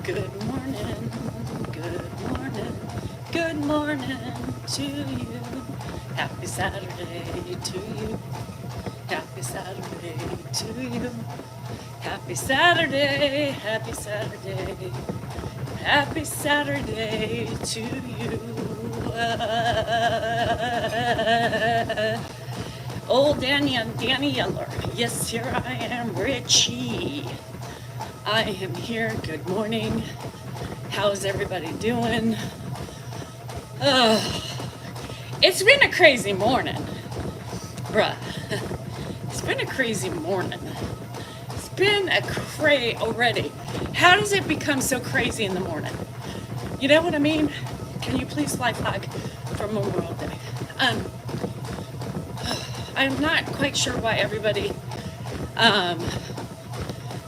Good morning, good morning, good morning to you. Happy Saturday to you. Happy Saturday to you. Happy Saturday, happy Saturday, happy Saturday to you. Old Danny Yeller. Yes, here I am, Richie. I am here. Good morning. How's everybody doing? It's been a crazy morning, bruh. It's been a crazy morning. It's been a already. How does it become so crazy in the morning? You know what I mean? Can you please fly flag for Memorial Day? I'm not quite sure why everybody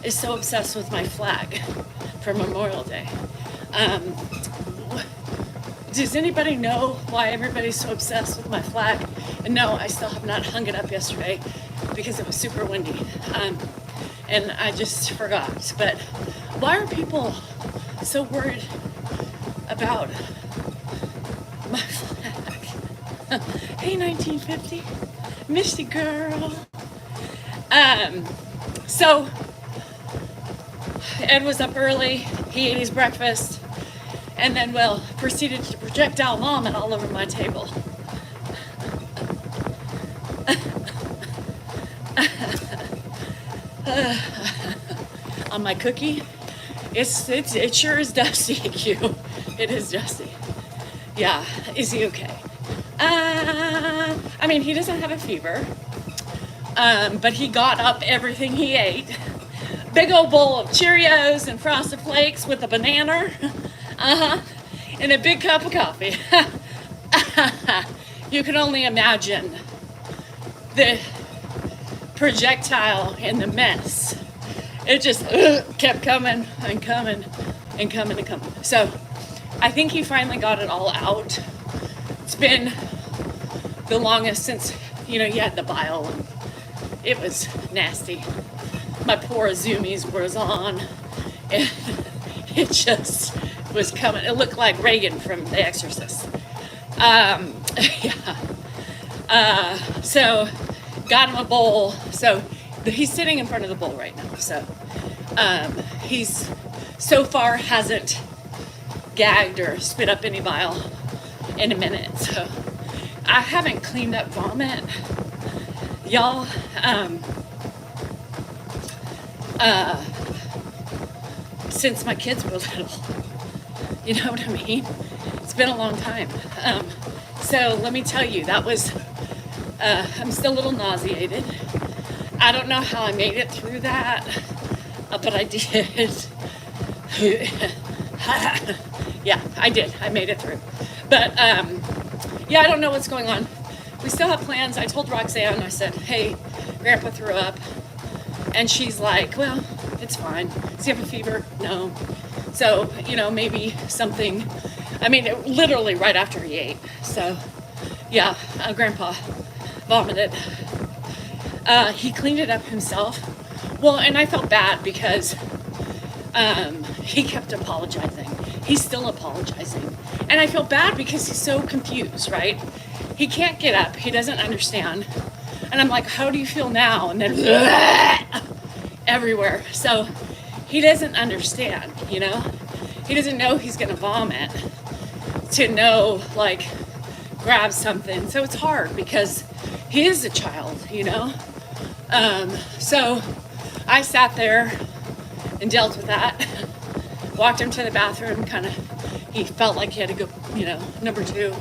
is so obsessed with my flag for Memorial Day. Does anybody know why everybody's so obsessed with my flag? And no, I still have not hung it up yesterday because it was super windy. And I just forgot. But why are people so worried about my flag? Hey, 1950, Misty girl. So Ed was up early, he ate his breakfast, and then, well, proceeded to projectile vomit all over my table. On my cookie, it sure is dusty, Q. It is dusty. Yeah, is he okay? I mean, he doesn't have a fever, but he got up everything he ate. Big old bowl of Cheerios and Frosted Flakes with a banana, and a big cup of coffee. You can only imagine the projectile and the mess. It just kept coming and coming and coming and coming. So I think he finally got it all out. It's been the longest since, he had the bile, and it was nasty. My poor zoomies was on, and it just was coming. It looked like Reagan from The Exorcist. So got him a bowl. So he's sitting in front of the bowl right now. So he's so far hasn't gagged or spit up any bile in a minute. So I haven't cleaned up vomit, y'all. Since my kids were little. You know what I mean? It's been a long time. So let me tell you, that was, I'm still a little nauseated. I don't know how I made it through that, but I did. Yeah, I did. I made it through. But, yeah, I don't know what's going on. We still have plans. I told Roxanne, I said, hey, Grandpa threw up. And she's like, well, it's fine. Does he have a fever? No. So, maybe something. I mean, literally right after he ate. So, yeah, Grandpa vomited. He cleaned it up himself. Well, and I felt bad because he kept apologizing. He's still apologizing. And I feel bad because he's so confused, right? He can't get up. He doesn't understand. And I'm like, how do you feel now? And then everywhere. So he doesn't understand, He doesn't know he's going to vomit to know, grab something. So it's hard because he is a child, So I sat there and dealt with that. Walked him to the bathroom, he felt like he had to go, number 2.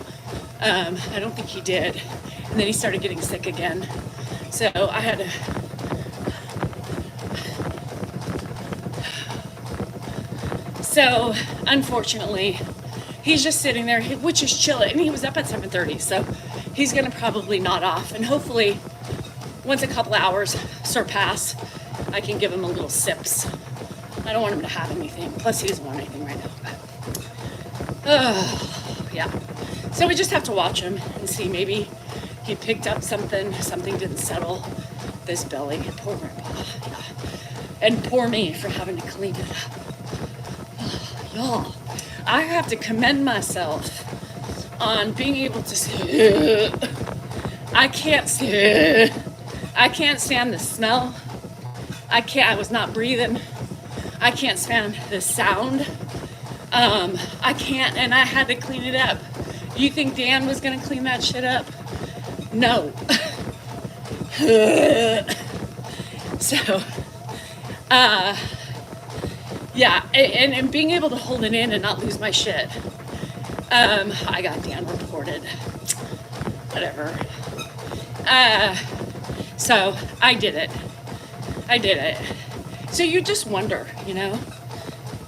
I don't think he did. And then he started getting sick again. So I had to. So unfortunately, he's just sitting there, which is chilling. And he was up at 7:30, so he's gonna probably nod off. And hopefully, once a couple hours surpass, I can give him a little sips. I don't want him to have anything. Plus, he doesn't want anything right now. But, yeah. So we just have to watch him and see. Maybe he picked up something. Something didn't settle this belly. Poor grandpa. Yeah. And poor me for having to clean it up. Y'all, I have to commend myself on being able to say, I can't stand the smell. I was not breathing. I can't stand the sound. I can't, and I had to clean it up. You think Dan was gonna clean that shit up? No. So, yeah, and being able to hold it in and not lose my shit. I got Dan reported. Whatever. So I did it. So you just wonder, you know?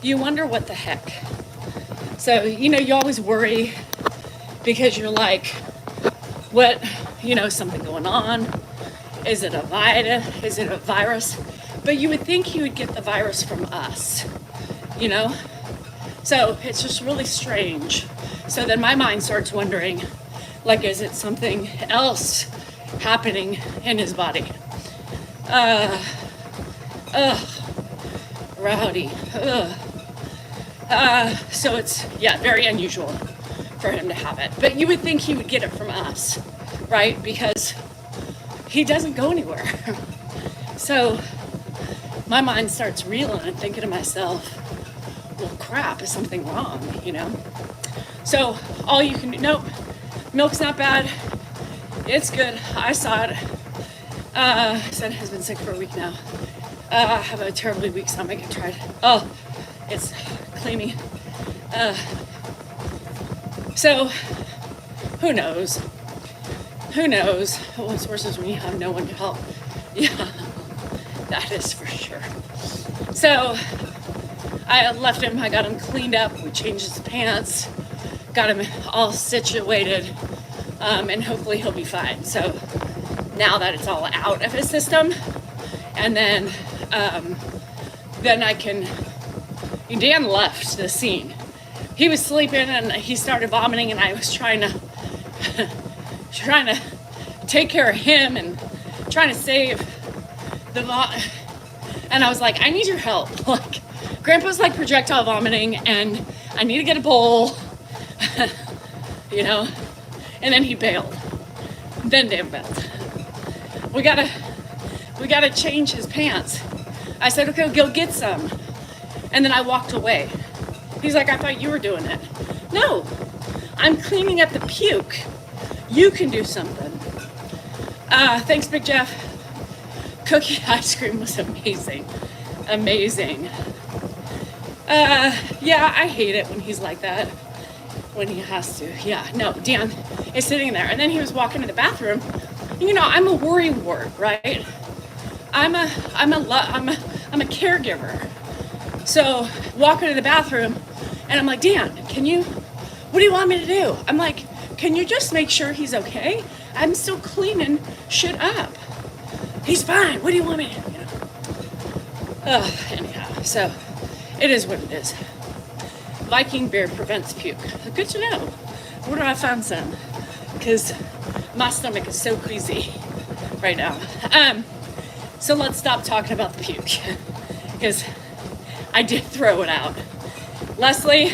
You wonder what the heck. So, you know, you always worry because you're like, what, you know, something going on? Is it a virus? Is it a virus? But you would think he would get the virus from us, you know? So it's just really strange. So then my mind starts wondering, like, is it something else happening in his body? Rowdy. So it's, yeah, very unusual for him to have it. But you would think he would get it from us, right? Because he doesn't go anywhere. So my mind starts reeling and thinking to myself, well, crap, is something wrong, you know? So all you can do, nope, milk's not bad. It's good. I saw it. Son has been sick for a week now. I have a terribly weak stomach. I tried. Oh, it's cleaning. So, who knows? Who knows? What's worse is when you have no one to help. Yeah, that is for sure. So, I left him. I got him cleaned up. We changed his pants. Got him all situated. And hopefully he'll be fine. So, now that it's all out of his system, and then I can, Dan left the scene. He was sleeping and he started vomiting, and I was trying to take care of him and trying to save the and I was like, I need your help. Like, Grandpa's like projectile vomiting and I need to get a bowl, you know? And then he bailed. Then Dan bailed. We gotta change his pants. I said, okay, go get some. And then I walked away. He's like, I thought you were doing it. No, I'm cleaning up the puke. You can do something. Thanks, Big Jeff. Cookie ice cream was amazing. Amazing. Yeah, I hate it when he's like that. When he has to. Yeah, no, Dan is sitting there. And then he was walking to the bathroom. You know, I'm a worry wart, right? I'm a caregiver. So walking to the bathroom, and I'm like, Dan, what do you want me to do? I'm like, can you just make sure he's okay? I'm still cleaning shit up. He's fine. What do you want me to do? You know? Anyhow, so it is what it is. Viking beer prevents puke. Good to know. Where do I find some? Because my stomach is so queasy right now. So let's stop talking about the puke, because I did throw it out. Leslie,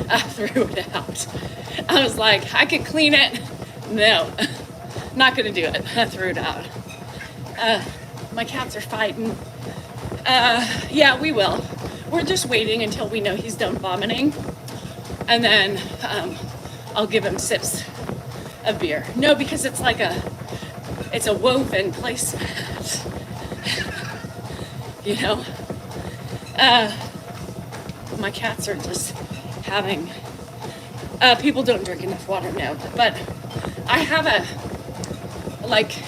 I threw it out. I was like, I could clean it. No, not gonna do it. I threw it out. My cats are fighting. Yeah, we will. We're just waiting until we know he's done vomiting, and then I'll give him sips of beer. No, because it's a woven placemat. You know? My cats are just having, people don't drink enough water now, but I have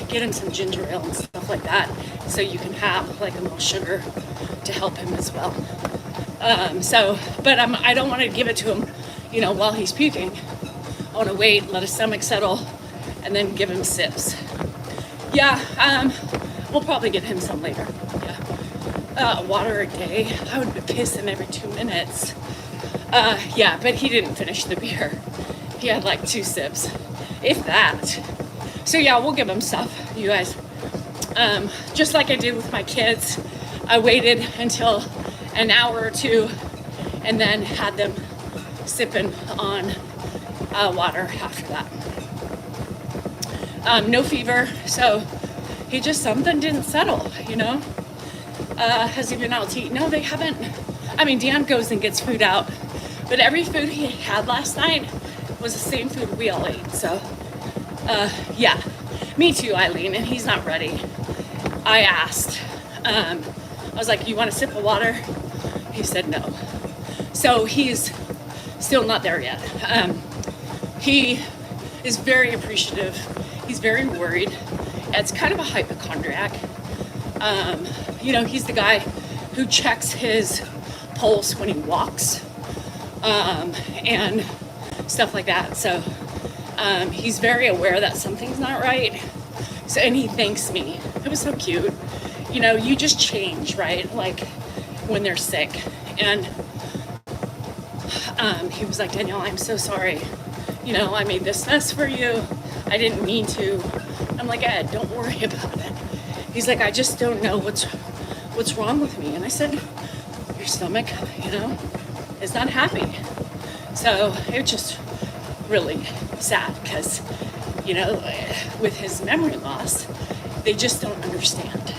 get him some ginger ale and stuff like that, so you can have like a little sugar to help him as well. But I don't want to give it to him, while he's puking, I want to wait, let his stomach settle, and then give him sips. Yeah, we'll probably get him some later. Yeah, water a day. I would piss him every 2 minutes. Yeah, but he didn't finish the beer. He had like 2 sips, if that. So yeah, we'll give him stuff, you guys. Just like I did with my kids, I waited until an hour or 2 and then had them sipping on water after that. No fever, so he just, something didn't settle, Has he been out to eat? No, they haven't. I mean, Dan goes and gets food out, but every food he had last night was the same food we all ate. So, yeah, me too, Eileen, and he's not ready. I asked, I was like, you want a sip of water? He said no. So he's still not there yet. He is very appreciative. He's very worried. It's kind of a hypochondriac. He's the guy who checks his pulse when he walks, and stuff like that. So he's very aware that something's not right. So, and he thanks me. It was so cute. You just change, right? Like when they're sick. And he was like, Danielle, I'm so sorry. I made this mess for you. I didn't mean to. I'm like, Ed, don't worry about it. He's like, I just don't know what's wrong with me. And I said, your stomach, is not happy. So it was just really sad because, with his memory loss, they just don't understand.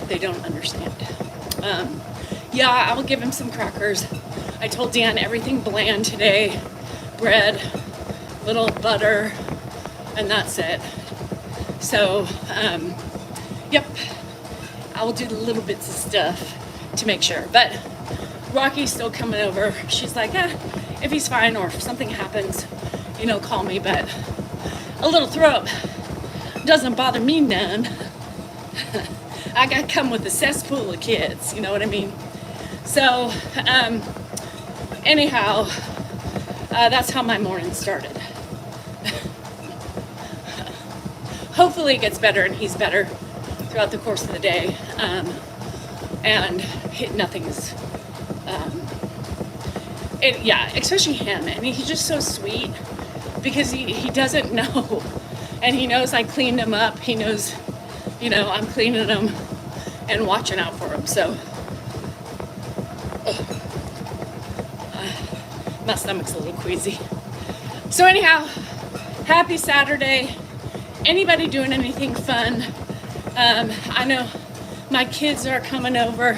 They don't understand. Yeah, I will give him some crackers. I told Dan everything bland today. Bread, little butter, and that's it. So, yep, I will do the little bits of stuff to make sure. But Rocky's still coming over. She's like, if he's fine or if something happens, call me. But a little throw up doesn't bother me none. I got to come with a cesspool of kids, you know what I mean? So, anyhow, that's how my morning started. Hopefully it gets better and he's better throughout the course of the day. And nothing's, especially him. I mean, he's just so sweet because he doesn't know. And he knows I cleaned him up. He knows, I'm cleaning him and watching out for him. So, my stomach's a little queasy. So anyhow, happy Saturday. Anybody doing anything fun? I know my kids are coming over.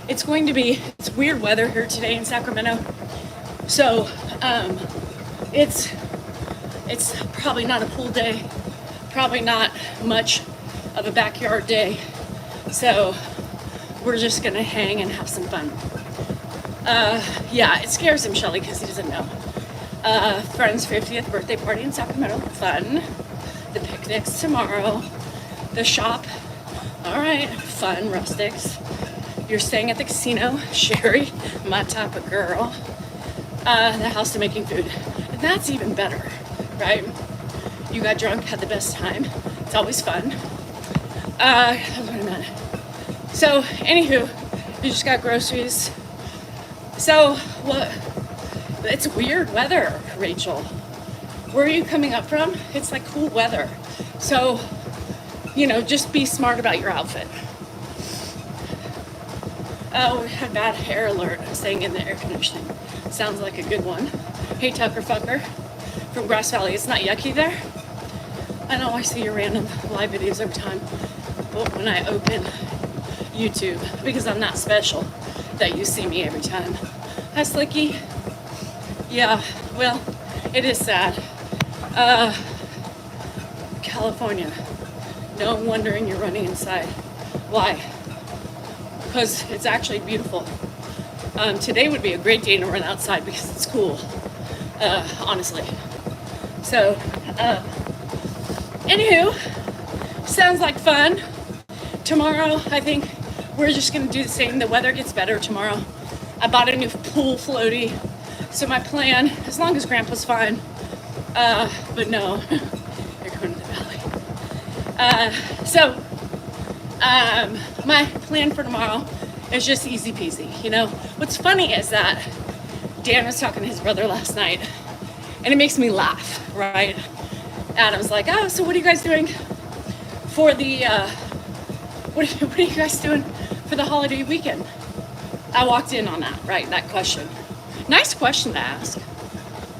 It's weird weather here today in Sacramento. So it's probably not a pool day, probably not much of a backyard day. So we're just gonna hang and have some fun. Yeah, it scares him, Shelly, because he doesn't know. Friend's 50th birthday party in Sacramento, fun. The picnic's tomorrow. The shop, all right, fun, rustics. You're staying at the casino, Sherry, my type of girl. The house to making food. And that's even better, right? You got drunk, had the best time. It's always fun. Wait a minute. So, anywho, you just got groceries. So, it's weird weather, Rachel. Where are you coming up from? It's like cool weather. So, just be smart about your outfit. Oh, we had bad hair alert staying in the air conditioning. Sounds like a good one. Hey, Tucker Fucker from Grass Valley. It's not yucky there? I know I see your random live videos every time, but when I open YouTube, because I'm not special, that you see me every time. Hi, Slicky. Yeah, well, it is sad. California. No wondering you're running inside. Why? Because it's actually beautiful. Today would be a great day to run outside because it's cool, honestly. So, anywho, sounds like fun. Tomorrow, I think we're just gonna do the same. The weather gets better tomorrow. I bought a new pool floaty So my plan, as long as Grandpa's fine, but no, you're going to the valley. My plan for tomorrow is just easy peasy. You know, what's funny is that Dan was talking to his brother last night, and it makes me laugh, right? Adam's like, oh, so what are you guys doing for the, what are you guys doing for the holiday weekend? I walked in on that, right? That question. Nice question to ask,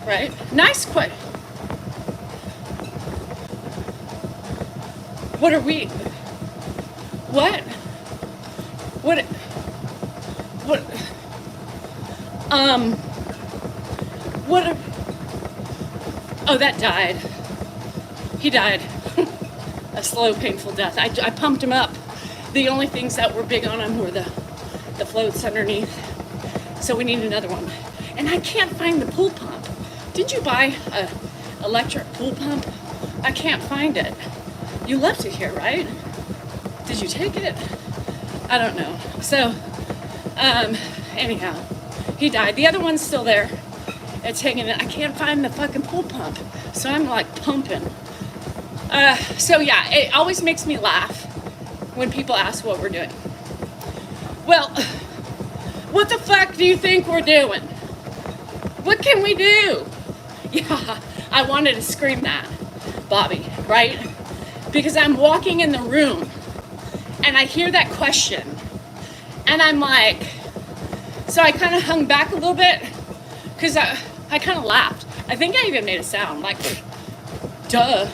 right? Nice question. What are we? What? What? What? What? Oh, that died. He died. A slow, painful death. I pumped him up. The only things that were big on him were the floats underneath. So we need another one. And I can't find the pool pump. Did you buy a electric pool pump? I can't find it. You left it here, right? Did you take it? I don't know. So, anyhow, he died. The other one's still there. It's hanging in. I can't find the fucking pool pump. So I'm like pumping. So yeah, it always makes me laugh when people ask what we're doing. Well, what the fuck do you think we're doing? What can we do? Yeah, I wanted to scream that, Bobby, right? Because I'm walking in the room and I hear that question and I'm like, so I kind of hung back a little bit because I kind of laughed. I think I even made a sound like, duh.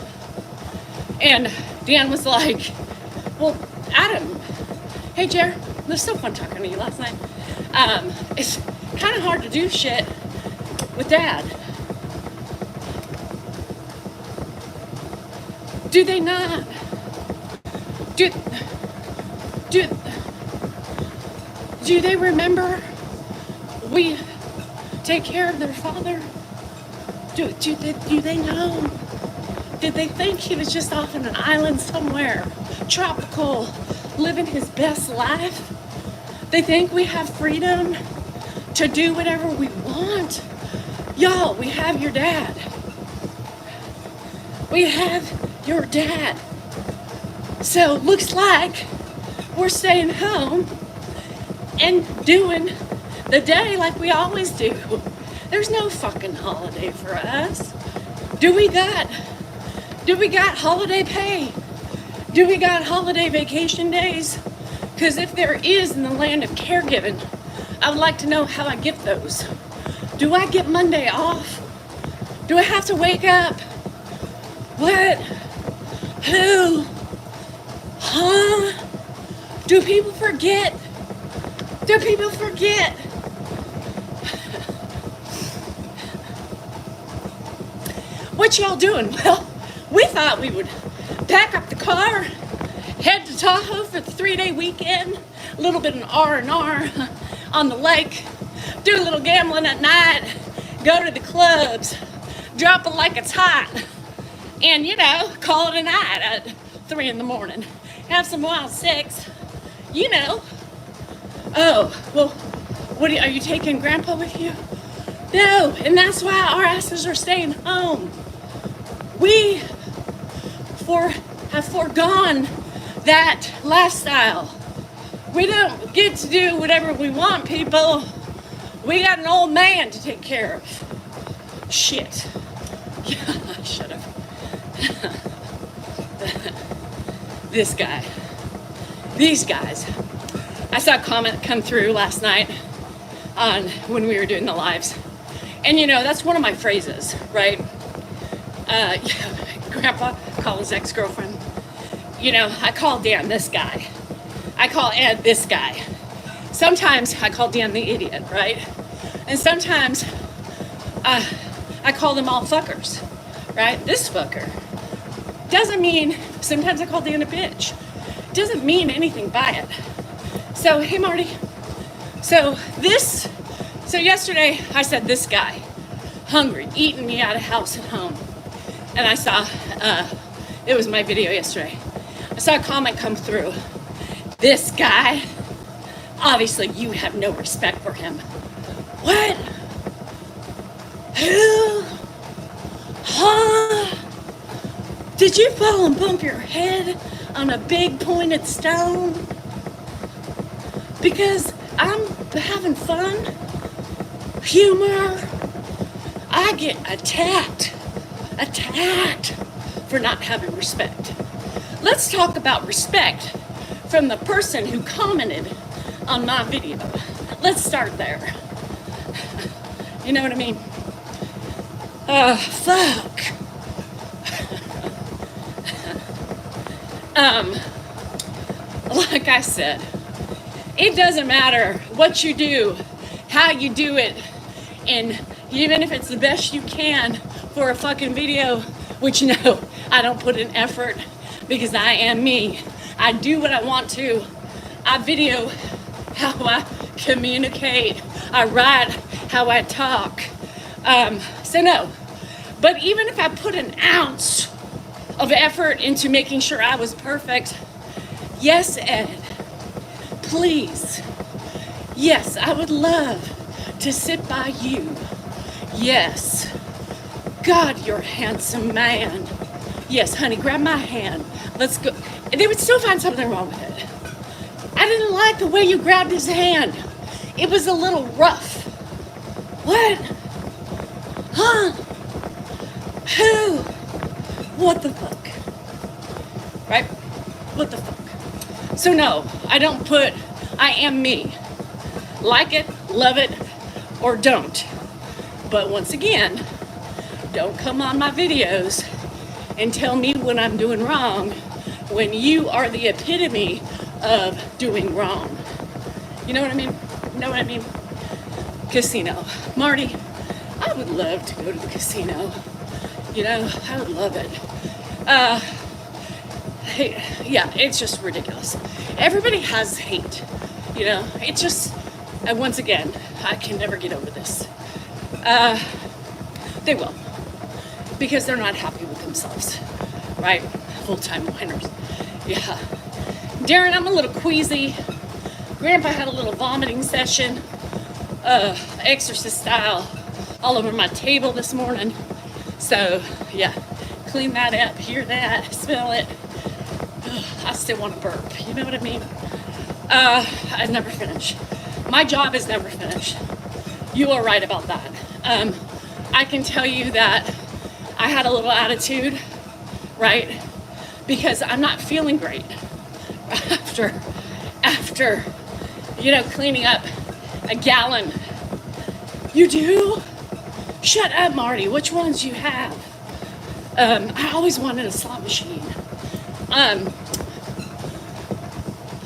And Dan was like, well, Adam, hey, Jer, it was so fun talking to you last night. It's kind of hard to do shit with Dad. Do they not? Do they remember we take care of their father? Do they know? Did they think he was just off on an island somewhere, tropical, living his best life? They think we have freedom to do whatever we want? Y'all, we have your dad. We have your dad. So looks like we're staying home and doing the day like we always do. There's no fucking holiday for us. Do we got holiday pay? Do we got holiday vacation days? Because if there is in the land of caregiving, I would like to know how I get those. Do I get Monday off? Do I have to wake up? What? Who? Huh? Do people forget? Do people forget? What y'all doing? Well, we thought we would pack up the car, head to Tahoe for the 3-day weekend, a little bit of R&R on the lake, do a little gambling at night, go to the clubs, drop it like it's hot, and, you know, call it a night at 3 in the morning. Have some wild sex, you know. Oh, well, are you taking Grandpa with you? No, and that's why our asses are staying home. We have foregone that lifestyle. We don't get to do whatever we want, people. We got an old man to take care of. Shit. Yeah, shut up. This guy. These guys. I saw a comment come through last night on when we were doing the lives. And you know, that's one of my phrases, right? Grandpa called his ex-girlfriend. You know, I call Dan this guy. I call Ed this guy. Sometimes I call Dan the idiot, right? And sometimes I call them all fuckers, right? This fucker. Doesn't mean, sometimes I call Dan a bitch. Doesn't mean anything by it. So, hey Marty. So yesterday I said this guy, hungry, eating me out of house at home. And I saw, it was my video yesterday. I saw a comment come through. This guy, obviously you have no respect for him. What? Who? Huh? Did you fall and bump your head on a big pointed stone? Because I'm having fun, humor. I get attacked for not having respect. Let's talk about respect from the person who commented on my video. Let's start there. You know what I mean? Fuck. Like I said, it doesn't matter what you do, how you do it, and even if it's the best you can for a fucking video, which no, I don't put in effort because I am me. I do what I want to. I video how I communicate. I write how I talk. So no, but even if I put an ounce of effort into making sure I was perfect, yes, Ed, please, yes, I would love to sit by you. Yes, God, you're a handsome man. Yes, honey, grab my hand. Let's go. They would still find something wrong with it. I didn't like the way you grabbed his hand. It was a little rough. What? Huh? Who? What the fuck? Right? What the fuck? So no, I don't put I am me. Like it, love it, or don't. But once again, don't come on my videos and tell me when I'm doing wrong when you are the epitome of doing wrong. You know what I mean? You know what I mean? Casino. Marty, I would love to go to the casino. You know, I would love it. Hey, yeah, it's just ridiculous. Everybody has hate. You know, it just, and once again, I can never get over this. They will. Because they're not happy with themselves. Right? Full-time whiners. Yeah. Darren, I'm a little queasy. Grandpa had a little vomiting session. Exorcist style. All over my table this morning. So, yeah. Clean that up. Hear that. Smell it. I still want to burp. You know what I mean? I never finish. My job is never finished. You are right about that. I can tell you that I had a little attitude, right? Because I'm not feeling great after, you know, cleaning up a gallon. You do? Shut up, Marty. Which ones you have? I always wanted a slot machine.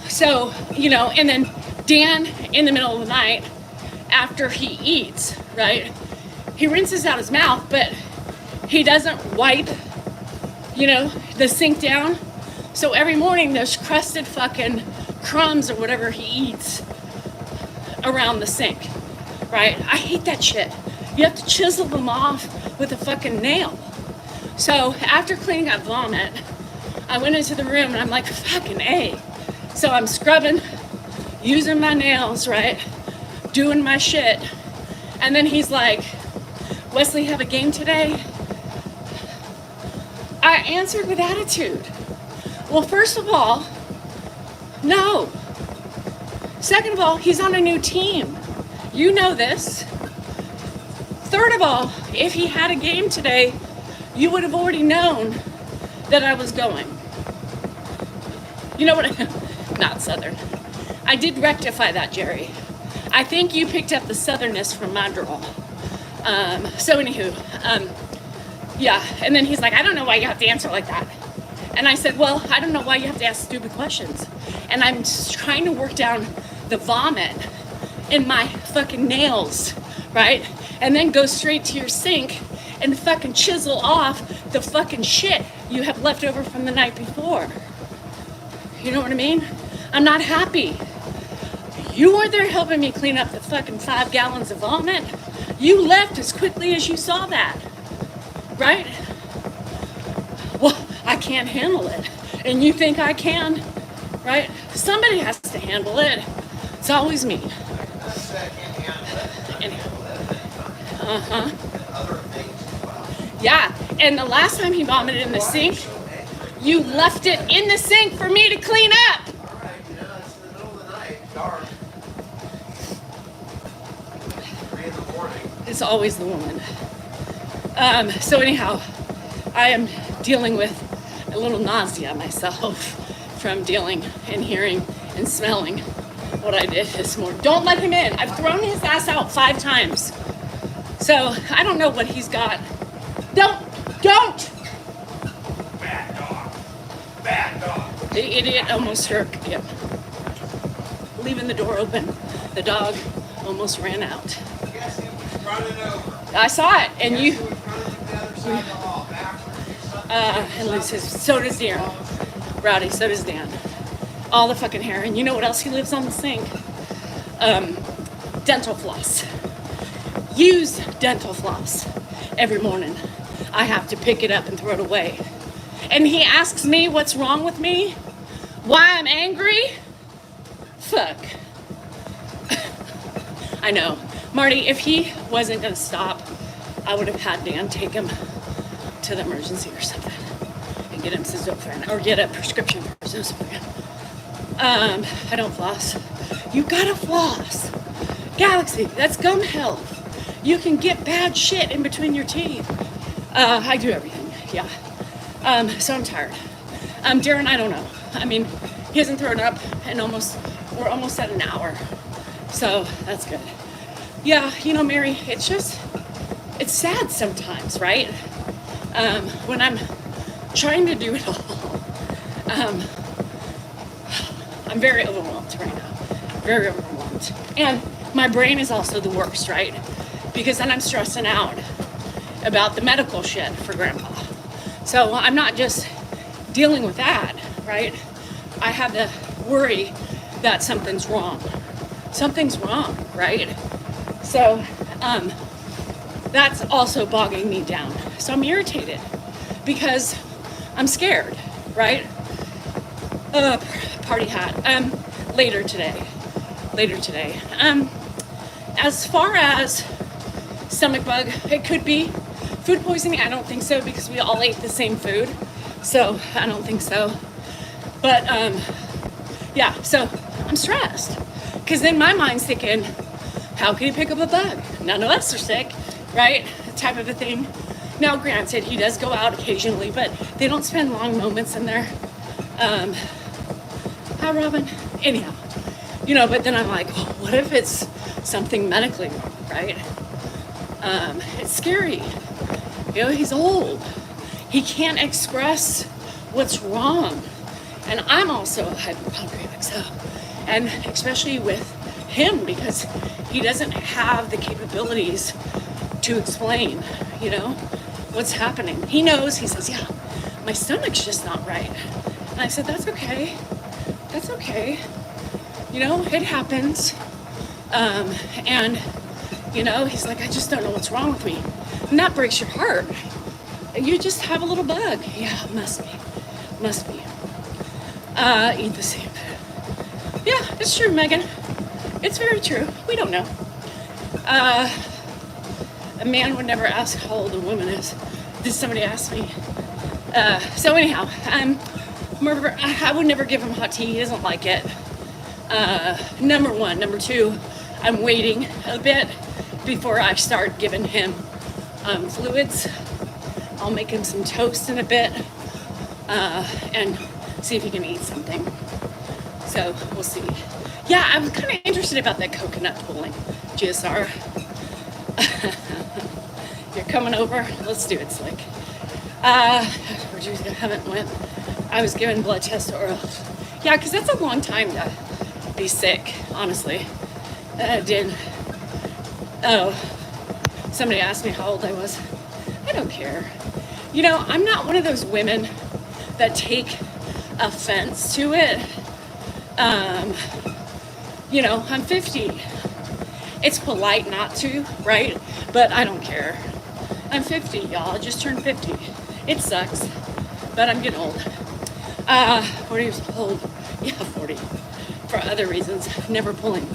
So, you know, and then Dan, in the middle of the night, after he eats, right, he rinses out his mouth, but he doesn't wipe, you know, the sink down. So every morning there's crusted fucking crumbs or whatever he eats around the sink, right? I hate that shit. You have to chisel them off with a fucking nail. So after cleaning up vomit, I went into the room and I'm like, fucking A. So I'm scrubbing, using my nails, right? Doing my shit. And then he's like, Wesley, have a game today? I answered with attitude. Well, first of all, no. Second of all, he's on a new team. You know this. Third of all, if he had a game today, you would have already known that I was going. You know what? Not Southern. I did rectify that, Jerry. I think you picked up the Southernness from my draw. So anywho, yeah. And then he's like, I don't know why you have to answer like that. And I said, well, I don't know why you have to ask stupid questions. And I'm just trying to work down the vomit in my fucking nails, right? And then go straight to your sink and fucking chisel off the fucking shit you have left over from the night before. You know what I mean? I'm not happy. You weren't there helping me clean up the fucking 5 gallons of vomit. You left as quickly as you saw that, right? Well, I can't handle it. And you think I can, right? Somebody has to handle it. It's always me. Anyway. Uh-huh. Yeah, and the last time he vomited in the sink, you left it in the sink for me to clean up. All right, you know, it's in the middle of the night, dark. 3 in the morning. It's always the woman. So anyhow, I am dealing with a little nausea myself from dealing and hearing and smelling what I did this morning. Don't let him in. I've thrown his ass out 5 times. So I don't know what he's got. Don't! Bad dog. Bad dog. The idiot almost struck him. Leaving the door open, the dog almost ran out. Guess he was running over. I saw it, and you. Guess who was running to the other side of the hall, backwards. And Liz says, so does Darren. Rowdy, so does Dan. All the fucking hair. And you know what else he lives on the sink? Dental floss. Use dental floss every morning. I have to pick it up and throw it away. And he asks me what's wrong with me, why I'm angry. Fuck. I know. Marty, if he wasn't gonna stop, I would have had Dan take him to the emergency or something and get him Zofran or get a prescription for Zofran. I don't floss. You gotta floss. Galaxy, that's gum health. You can get bad shit in between your teeth. I do everything, yeah. So I'm tired. Darren, I don't know. I mean, he hasn't thrown up in we're almost at an hour. So that's good. Yeah, you know, Mary, it's sad sometimes, right? When I'm trying to do it all. I'm very overwhelmed right now. Very overwhelmed. And my brain is also the worst, right? Because then I'm stressing out about the medical shit for Grandpa. So I'm not just dealing with that, right? I have the worry that something's wrong. Something's wrong, right? So that's also bogging me down. So I'm irritated because I'm scared, right? Party hat. Later today. As far as stomach bug, it could be food poisoning. I don't think so because we all ate the same food. So I don't think so. But yeah, so I'm stressed because then my mind's thinking, how can he pick up a bug? None of us are sick, right? Type of a thing. Now, granted, he does go out occasionally, but they don't spend long moments in there. Hi, Robin. Anyhow, you know, but then I'm like, well, what if it's something medically wrong, right? It's scary. You know, he's old. He can't express what's wrong. And I'm also a hypochondriac, so, and especially with him because he doesn't have the capabilities to explain, you know, what's happening. He knows, he says, yeah, my stomach's just not right. And I said, that's okay. That's okay. You know, it happens. And, you know, he's like, I just don't know what's wrong with me. And that breaks your heart. You just have a little bug. Yeah, it must be. Eat the same food. Yeah, it's true, Megan. It's very true. We don't know. A man would never ask how old a woman is. Did somebody ask me? So anyhow, I would never give him hot tea. He doesn't like it. Number one. Number two, I'm waiting a bit before I start giving him fluids. I'll make him some toast in a bit and see if he can eat something. So we'll see. Yeah, I'm kind of interested about that coconut pulling, GSR. You're coming over? Let's do it, Slick. I haven't went. I was given blood test oral. Yeah, because that's a long time to be sick, honestly. Somebody asked me how old I was. I don't care. You know, I'm not one of those women that take offense to it. You know, I'm 50. It's polite not to, right? But I don't care. I'm 50, y'all. I just turned 50. It sucks, but I'm getting old. 40 years old. Yeah, 40. For other reasons, never pulling.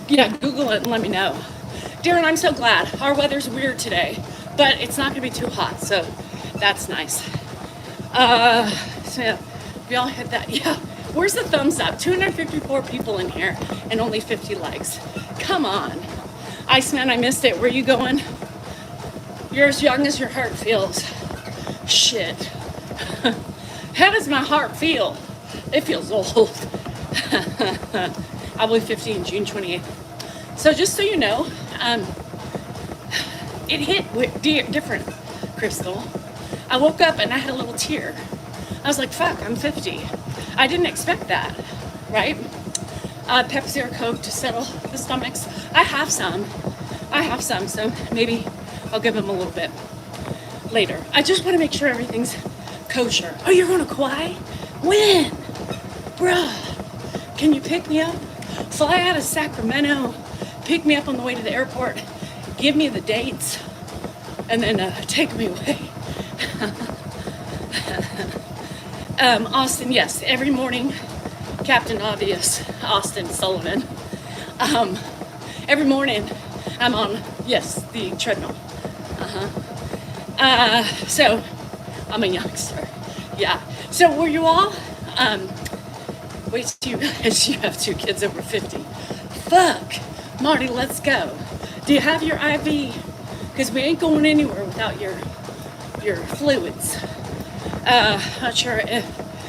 Yeah, Google it and let me know. Darren, I'm so glad. Our weather's weird today. but it's not gonna be too hot, so that's nice. So yeah, we all hit that. Yeah, where's the thumbs up? 254 people in here and only 50 likes. Come on. Iceman, I missed it. Where you going? You're as young as your heart feels. Shit. How does my heart feel? It feels old. I'll be 50 in June 28th. So just so you know, it hit different, Crystal. I woke up and I had a little tear. I was like, fuck, I'm 50. I didn't expect that, right? Pepsi or Coke to settle the stomachs. I have some, so maybe I'll give them a little bit later. I just want to make sure everything's kosher. Oh, you're going to Kauai? When? Bruh, can you pick me up? Fly out of Sacramento, pick me up on the way to the airport, give me the dates, and then take me away. Austin, yes, every morning, Captain Obvious, Austin Sullivan. Every morning, I'm on, yes, the treadmill. So, I'm a youngster, yeah. So were you all, wait till you have 2 kids over 50. Fuck, Marty, let's go. Do you have your IV? Because we ain't going anywhere without your fluids. Not sure if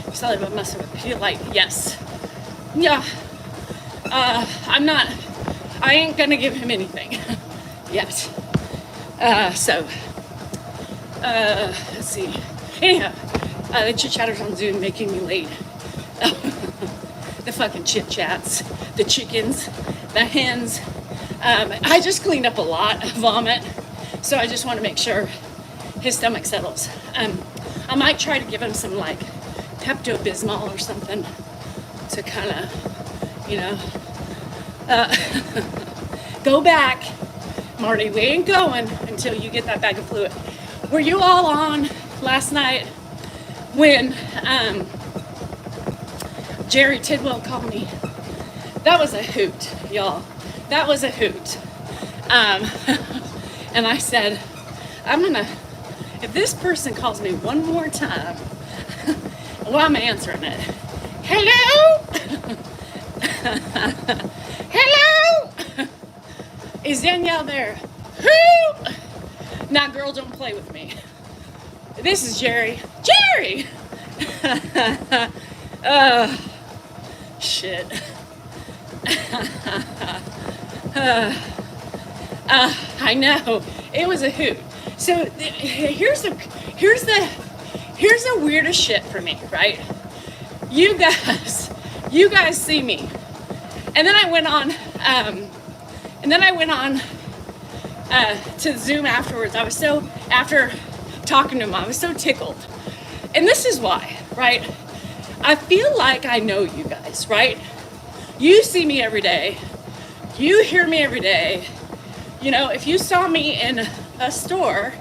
you saw about messing with Pedialyte. Yes. Yeah. I ain't gonna give him anything yet. So, let's see. Anyhow, the chit chatters on Zoom making me late. The fucking chit chats, the chickens, the hens. I just cleaned up a lot of vomit, so I just want to make sure his stomach settles. I might try to give him some like Pepto-Bismol or something to kind of, you know, go back. Marty, we ain't going until you get that bag of fluid. Were you all on last night when Jerry Tidwell called me? That was a hoot, y'all. That was a hoot. And I said, if this person calls me one more time, well, I'm answering it. Hello? Hello? Is Danielle there? Who? Now, girl, don't play with me. This is Jerry. Jerry! Shit. I know. It was a hoot. So here's the weirdest shit for me, right? You guys see me. And then I went on to Zoom afterwards. After talking to him, I was so tickled. And this is why, right? I feel like I know you guys, right? You see me every day. You hear me every day. You know, if you saw me in a store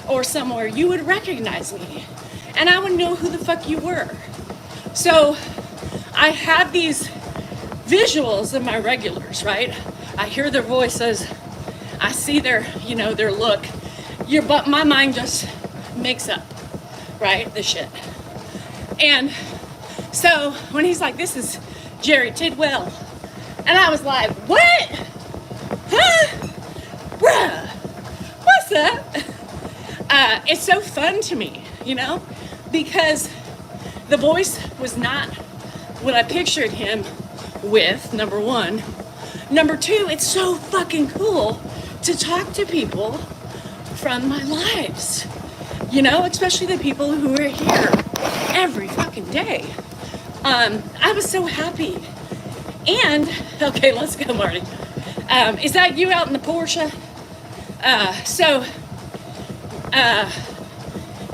or somewhere, you would recognize me. And I would know who the fuck you were. So I have these visuals of my regulars, right? I hear their voices. I see their, you know, their look. But my mind just makes up, right? The shit. And so when he's like, this is Jerry Tidwell. And I was like, what? Huh? Bruh, what's up? It's so fun to me, you know, because the voice was not what I pictured him with, number one. Number two, it's so fucking cool to talk to people from my lives, you know, especially the people who are here every fucking day. I was so happy. And, okay, let's go, Marty. Is that you out in the Porsche?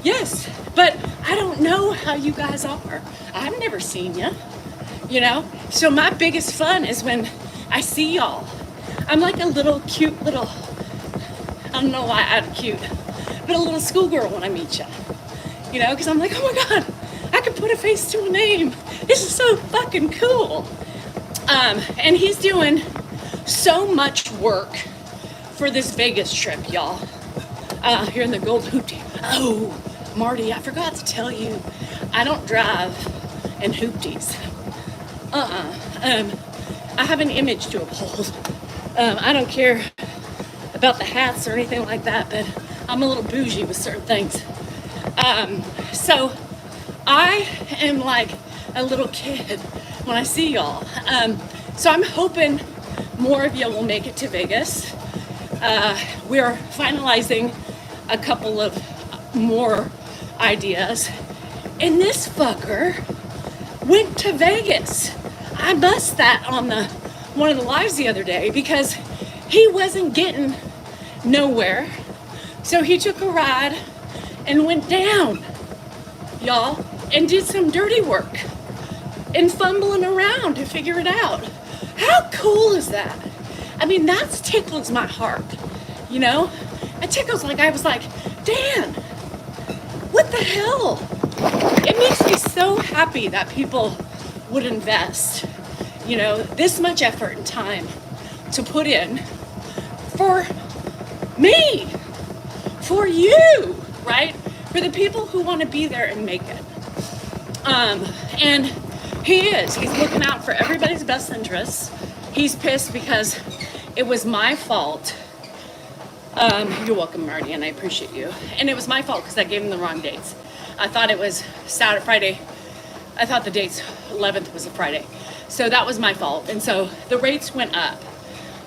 Yes, but I don't know how you guys are. I've never seen you, you know? So my biggest fun is when I see y'all. I'm like a little cute little, I don't know why I add cute, but a little schoolgirl when I meet you. You know, because I'm like, oh my God, I can put a face to a name. This is so fucking cool. And he's doing so much work for this Vegas trip, y'all. here in the Gold Hoopty. Oh, Marty, I forgot to tell you, I don't drive in hoopties. I have an image to uphold. I don't care about the hats or anything like that, but I'm a little bougie with certain things. So I am like a little kid when I see y'all. So I'm hoping more of you will make it to Vegas. We're finalizing a couple of more ideas. And this fucker went to Vegas. I bust that on one of the lives the other day because he wasn't getting nowhere. So he took a ride and went down, y'all, and did some dirty work and fumbling around to figure it out. How cool is that? I mean, that tickles my heart, you know? It tickles like I was like, Dan, what the hell? It makes me so happy that people would invest, you know, this much effort and time to put in for me, for you, right? For the people who want to be there and make it. And he's looking out for everybody's best interests. He's pissed because it was my fault. You're welcome, Marty, and I appreciate you. And it was my fault because I gave him the wrong dates. I thought it was Saturday, Friday. I thought the date's 11th was a Friday. So that was my fault. And so the rates went up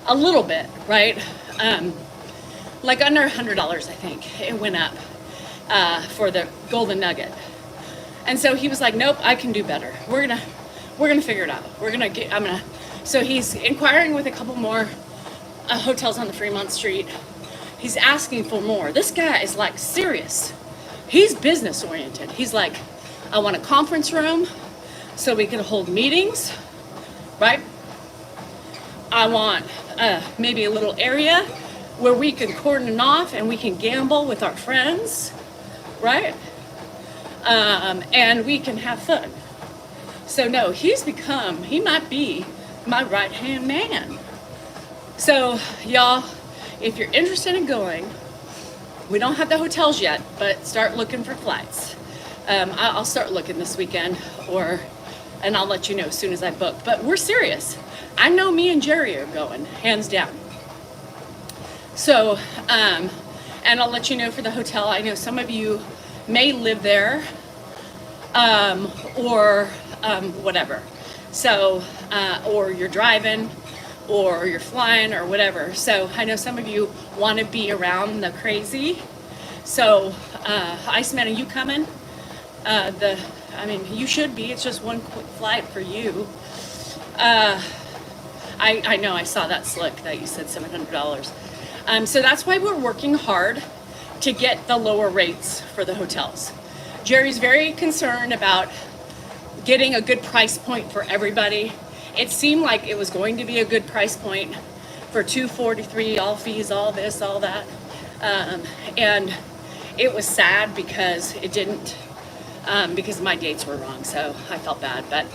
a little bit, right? Like under $100, I think it went up for the Golden Nugget. And so he was like, nope, I can do better. We're gonna figure it out. So he's inquiring with a couple more hotels on the Fremont Street. He's asking for more. This guy is like serious. He's business oriented. He's like, I want a conference room so we can hold meetings, right? I want maybe a little area where we can cordon off and we can gamble with our friends, right? And we can have fun. So no, he might be my right-hand man. So y'all, if you're interested in going, we don't have the hotels yet, but start looking for flights. I'll start looking this weekend, and I'll let you know as soon as I book. But we're serious. I know me and Jerry are going, hands down. So, and I'll let you know for the hotel. I know some of you may live there, or whatever. So, or you're driving, or you're flying, or whatever. So I know some of you want to be around the crazy. So, Iceman, are you coming? You should be. It's just one quick flight for you. I know I saw that slick that you said $700. So that's why we're working hard to get the lower rates for the hotels. Jerry's very concerned about getting a good price point for everybody. It seemed like it was going to be a good price point for $243, all fees, all this, all that. And it was sad because it didn't, because my dates were wrong, so I felt bad. But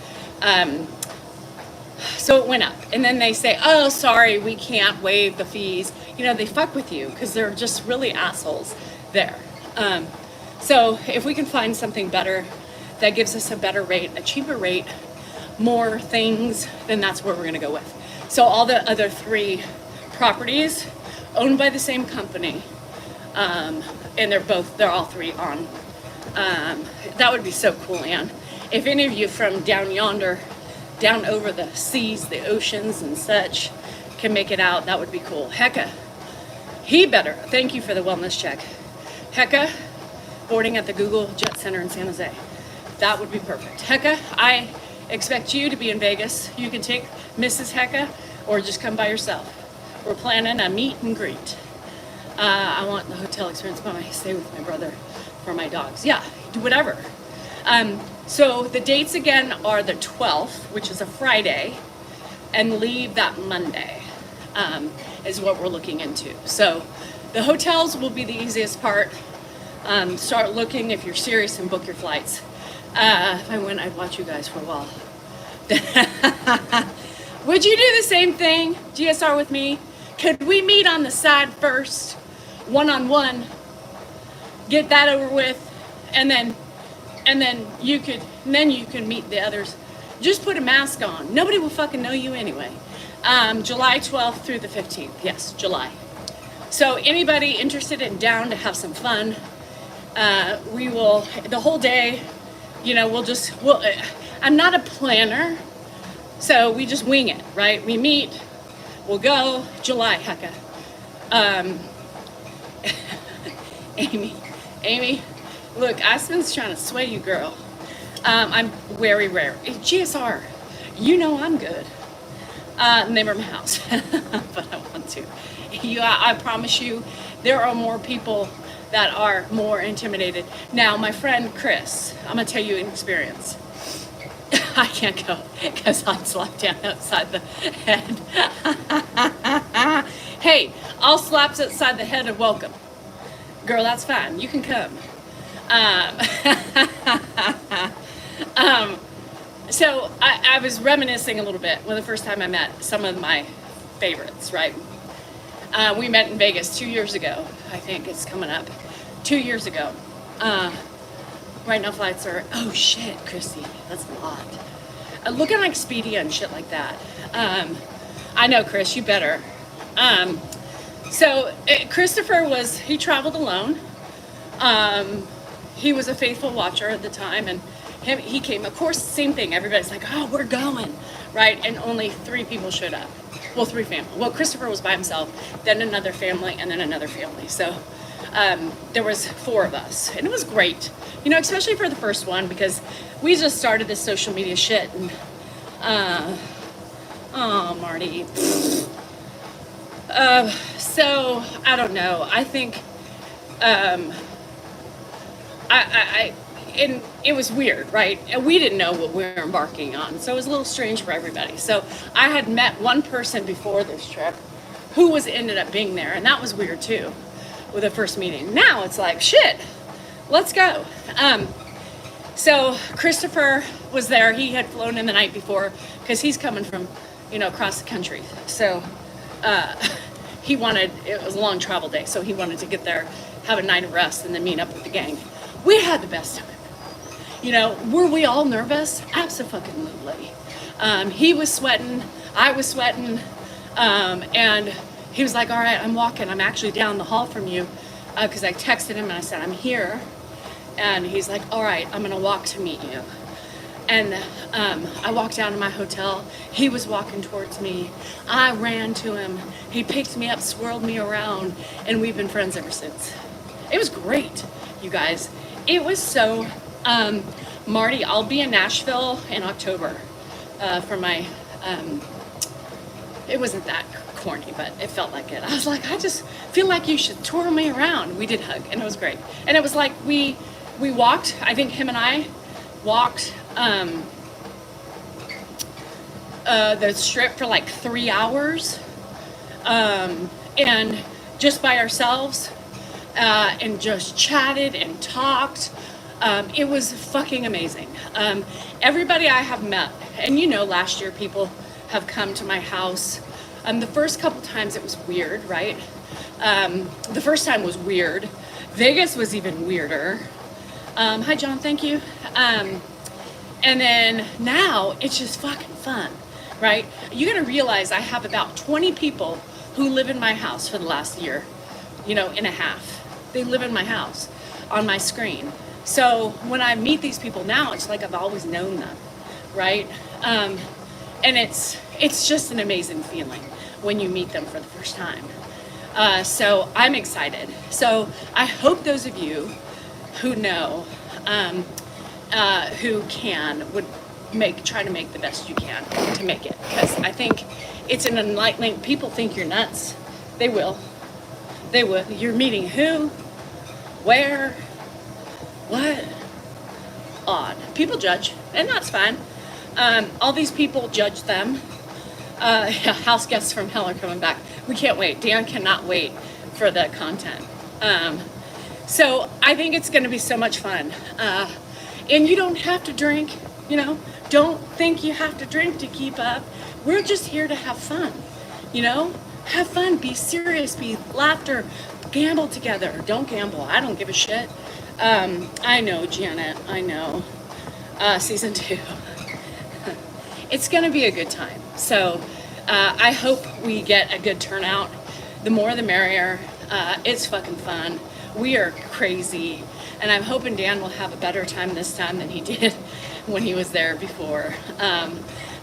so it went up, and then they say, oh, sorry, we can't waive the fees. You know, they fuck with you because they're just really assholes there. So if we can find something better that gives us a better rate, a cheaper rate, more things, then that's where we're gonna go with. So all the other 3 properties owned by the same company, and they're all 3 on. That would be so cool, Ann. If any of you from down yonder, down over the seas, the oceans and such, can make it out, that would be cool. Hecka, he better, thank you for the wellness check. Hecka, boarding at the Google Jet Center in San Jose. That would be perfect. Hecka, I expect you to be in Vegas. You can take Mrs. Hecka or just come by yourself. We're planning a meet and greet. I want the hotel experience, but I stay with my brother for my dogs. Yeah, do whatever. So the dates again are the 12th, which is a Friday, and leave that Monday, is what we're looking into. So the hotels will be the easiest part. Start looking if you're serious and book your flights. If I went, I'd watch you guys for a while. Would you do the same thing, GSR, with me? Could we meet on the side first, one-on-one, get that over with, and then you can meet the others. Just put a mask on. Nobody will fucking know you anyway. July 12th through the 15th. Yes, July. So anybody interested and down to have some fun, we will, the whole day, you know, I'm not a planner, so we just wing it, right? We meet, we'll go, July, hecka. Amy, look, Aspen's trying to sway you, girl. I'm very rare. GSR, you know I'm good. Name of my house, but I want to. I promise you, there are more people that are more intimidated. Now, my friend Chris, I'm gonna tell you an experience. I can't go because I'll slap down outside the head. Hey, I'll slap outside the head and welcome. Girl, that's fine. You can come. So I was reminiscing a little bit when the first time I met some of my favorites, right? We met in Vegas 2 years ago. I think it's coming up. 2 years ago. Right now flights are, oh shit, Christy, that's a lot. Look at Expedia and shit like that. I know, Chris, you better. Christopher he traveled alone. He was a faithful watcher at the time, and he came. Of course, same thing. Everybody's like, oh, we're going, right? And only 3 people showed up. Well, 3 families. Well, Christopher was by himself, then another family, and then another family. So there was 4 of us, and it was great. You know, especially for the first one, because we just started this social media shit, and oh, Marty. So I don't know. I think and it was weird, right? And we didn't know what we were embarking on, so it was a little strange for everybody. So I had met one person before this trip who ended up being there, and that was weird too, with the first meeting. Now it's like, shit, let's go. So Christopher was there. He had flown in the night before because he's coming from, across the country. So it was a long travel day, so he wanted to get there, have a night of rest, and then meet up with the gang. We had the best time. Were we all nervous? Absolutely. He was sweating, I was sweating, and he was like, all right, I'm walking. I'm actually down the hall from you, because I texted him and I said, I'm here. And he's like, all right, I'm gonna walk to meet you. And I walked down to my hotel. He was walking towards me. I ran to him. He picked me up, swirled me around, and we've been friends ever since. It was great, you guys. It was so, Marty, I'll be in Nashville in October for my, it wasn't that corny, but it felt like it. I was like, I just feel like you should tour me around. We did hug, and it was great. And it was like we walked, I think him and I walked the strip for like 3 hours, and just by ourselves, and just chatted and talked. It was fucking amazing. Everybody I have met, and last year people have come to my house. The first couple times it was weird, right? The first time was weird. Vegas was even weirder. Hi, John, thank you. And then now it's just fucking fun, right? You gotta realize I have about 20 people who live in my house for the last year, and a half. They live in my house on my screen. So when I meet these people now, it's like I've always known them, right? And it's just an amazing feeling when you meet them for the first time. So I'm excited. So I hope those of you who know, who would try to make the best you can to make it, because I think it's an enlightening. People think you're nuts. They will. You're meeting who, where, what? Odd. People judge, and that's fine. All these people judge them. House guests from hell are coming back. We can't wait. Dan cannot wait for the content. So I think it's going to be so much fun. And you don't have to drink, don't think you have to drink to keep up. We're just here to have fun, have fun, be serious, be laughter, gamble together. Don't gamble. I don't give a shit. I know, Janet. I know. Season 2. It's going to be a good time. So I hope we get a good turnout. The more the merrier. It's fucking fun. We are crazy. And I'm hoping Dan will have a better time this time than he did when he was there before.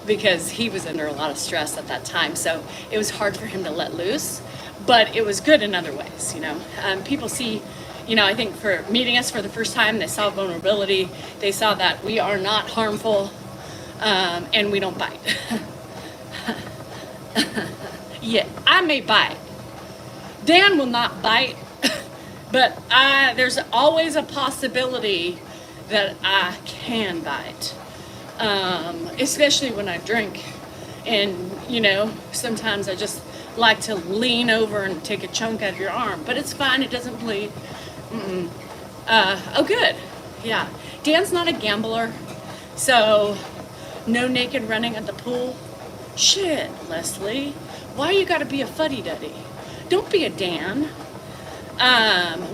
Because he was under a lot of stress at that time. So it was hard for him to let loose. But it was good in other ways, you know. People see, you know, I think for meeting us for the first time, they saw vulnerability. They saw that we are not harmful and we don't bite. Yeah, I may bite. Dan will not bite, but there's always a possibility that I can bite, especially when I drink. And, you know, sometimes I just like to lean over and take a chunk out of your arm, but it's fine, it doesn't bleed. Oh, good. Yeah. Dan's not a gambler, so no naked running at the pool. Shit, Leslie. Why you gotta be a fuddy-duddy? Don't be a Dan.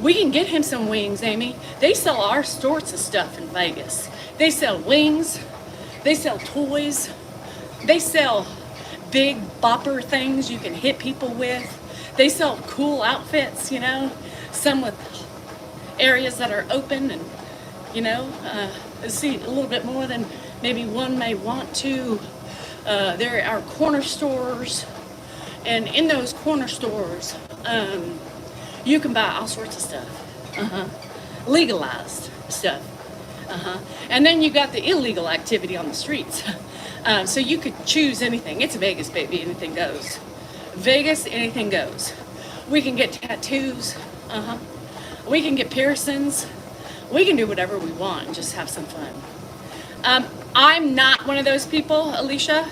We can get him some wings, Amy. They sell all sorts of stuff in Vegas. They sell wings. They sell toys. They sell big bopper things you can hit people with. They sell cool outfits, you know, some with areas that are open and, you know, see a little bit more than maybe one may want to. There are corner stores, and in those corner stores, you can buy all sorts of stuff, legalized stuff. And then you got the illegal activity on the streets. So you could choose anything. It's Vegas, baby. Anything goes. Vegas, anything goes. We can get tattoos. We can get piercings. We can do whatever we want and just have some fun. I'm not one of those people, Alicia,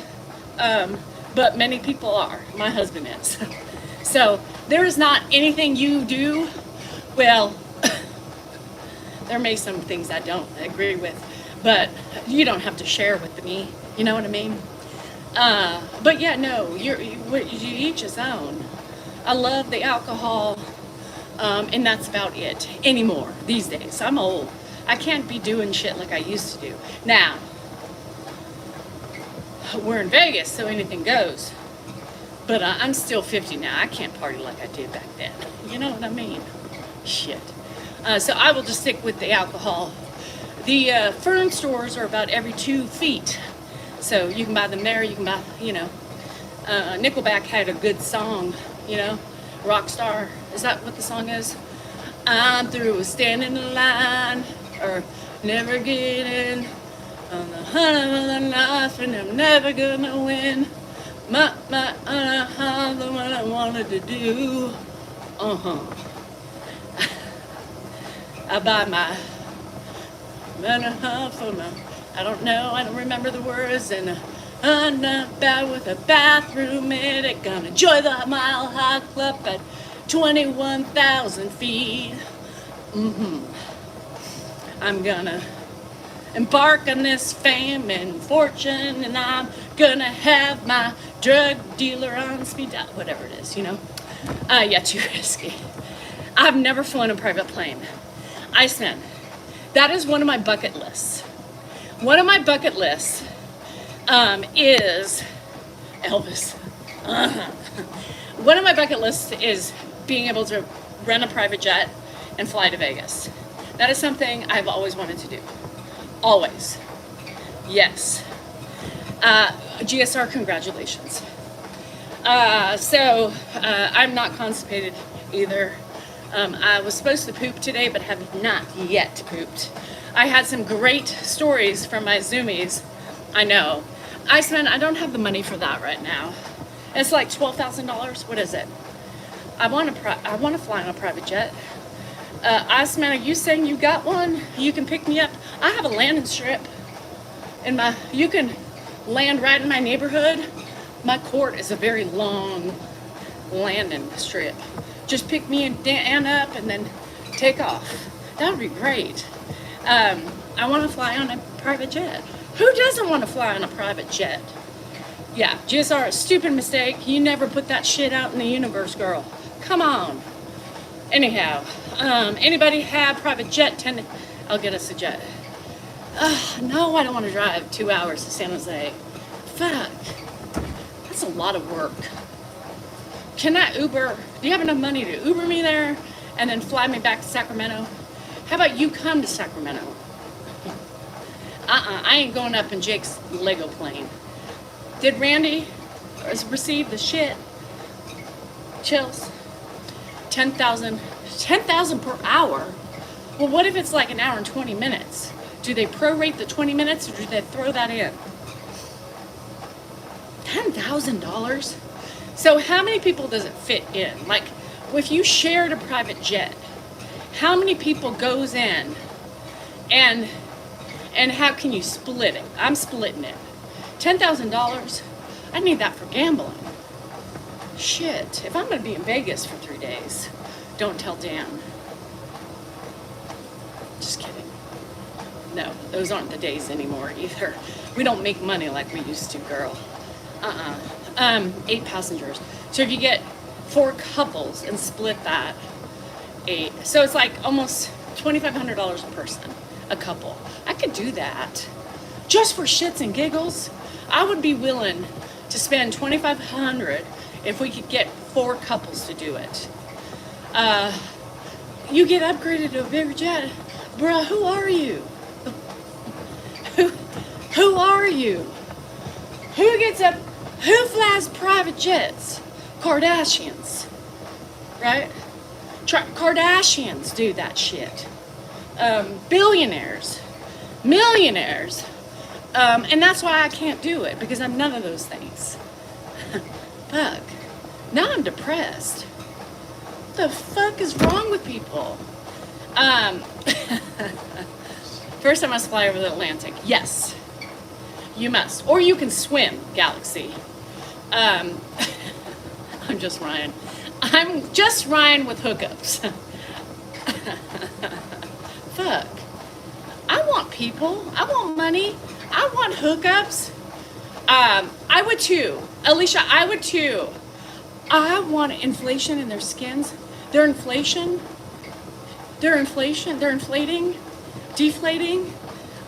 but many people are. My husband is. So there is not anything you do. Well, there may be some things I don't agree with, but you don't have to share with me. You know what I mean? But yeah, no, you each his own. I love the alcohol, and that's about it anymore these days. I'm old. I can't be doing shit like I used to do. Now, we're in Vegas, so anything goes. But I'm still 50 now. I can't party like I did back then. You know what I mean? Shit. So I will just stick with the alcohol. The fern stores are about every 2 feet. So you can buy them there, you can buy, you know. Nickelback had a good song, you know, Rockstar. Is that what the song is? I'm through with standing in line, or never getting on the hunt of the knife, and I'm never gonna win. The what I wanted to do. I buy my I don't know, I don't remember the words, and I'm not bad with a bathroom in it. Gonna enjoy the Mile High Club at 21,000 feet. I'm gonna embark on this fame and fortune, and I'm gonna have my drug dealer on speed dial, whatever it is, you know. Yeah, too risky. I've never flown a private plane. Iceman, that is one of my bucket lists. One of my bucket lists is Elvis. One of my bucket lists is being able to rent a private jet and fly to Vegas. That is something I've always wanted to do. Always. Yes. GSR, congratulations. I'm not constipated either. I was supposed to poop today, but have not yet pooped. I had some great stories from my Zoomies. I know. Iceman, I don't have the money for that right now. It's like $12,000. What is it? I want to fly on a private jet. Iceman, are you saying you got one? You can pick me up. I have a landing strip. You can land right in my neighborhood. My court is a very long landing strip. Just pick me and Dan up and then take off. That would be great. I want to fly on a private jet. Who doesn't want to fly on a private jet? Yeah, GSR, a stupid mistake. You never put that shit out in the universe, girl. Come on. Anyhow, anybody have private jet? I'll get us a jet. No, I don't want to drive 2 hours to San Jose. Fuck. That's a lot of work. Can I Uber? Do you have enough money to Uber me there and then fly me back to Sacramento? How about you come to Sacramento? I ain't going up in Jake's Lego plane. Did Randy receive the shit? Chills. 10,000 per hour? Well, what if it's like an hour and 20 minutes? Do they prorate the 20 minutes or do they throw that in? $10,000? So how many people does it fit in? Like, if you shared a private jet, how many people goes in and how can you split it? I'm splitting it. $10,000? I need that for gambling. Shit, if I'm gonna be in Vegas for 3 days, don't tell Dan. Just kidding. No, those aren't the days anymore either. We don't make money like we used to, girl. 8 passengers. So if you get 4 couples and split that, 8. So it's like almost $2,500 a person, a couple. I could do that. Just for shits and giggles, I would be willing to spend $2,500 if we could get 4 couples to do it. You get upgraded to a bigger jet. Bruh, who are you? Who are you? Who gets up? Who flies private jets? Kardashians, right? Kardashians do that shit. Billionaires, millionaires. And that's why I can't do it, because I'm none of those things. Fuck. Now I'm depressed. What the fuck is wrong with people? First I must fly over the Atlantic. Yes, you must. Or you can swim, Galaxy. I'm just Ryan. I'm just Ryan with hookups. Fuck. I want people. I want money. I want hookups. I would too. Alicia, I would too. I want inflation in their skins. Their inflation. They're inflating, deflating.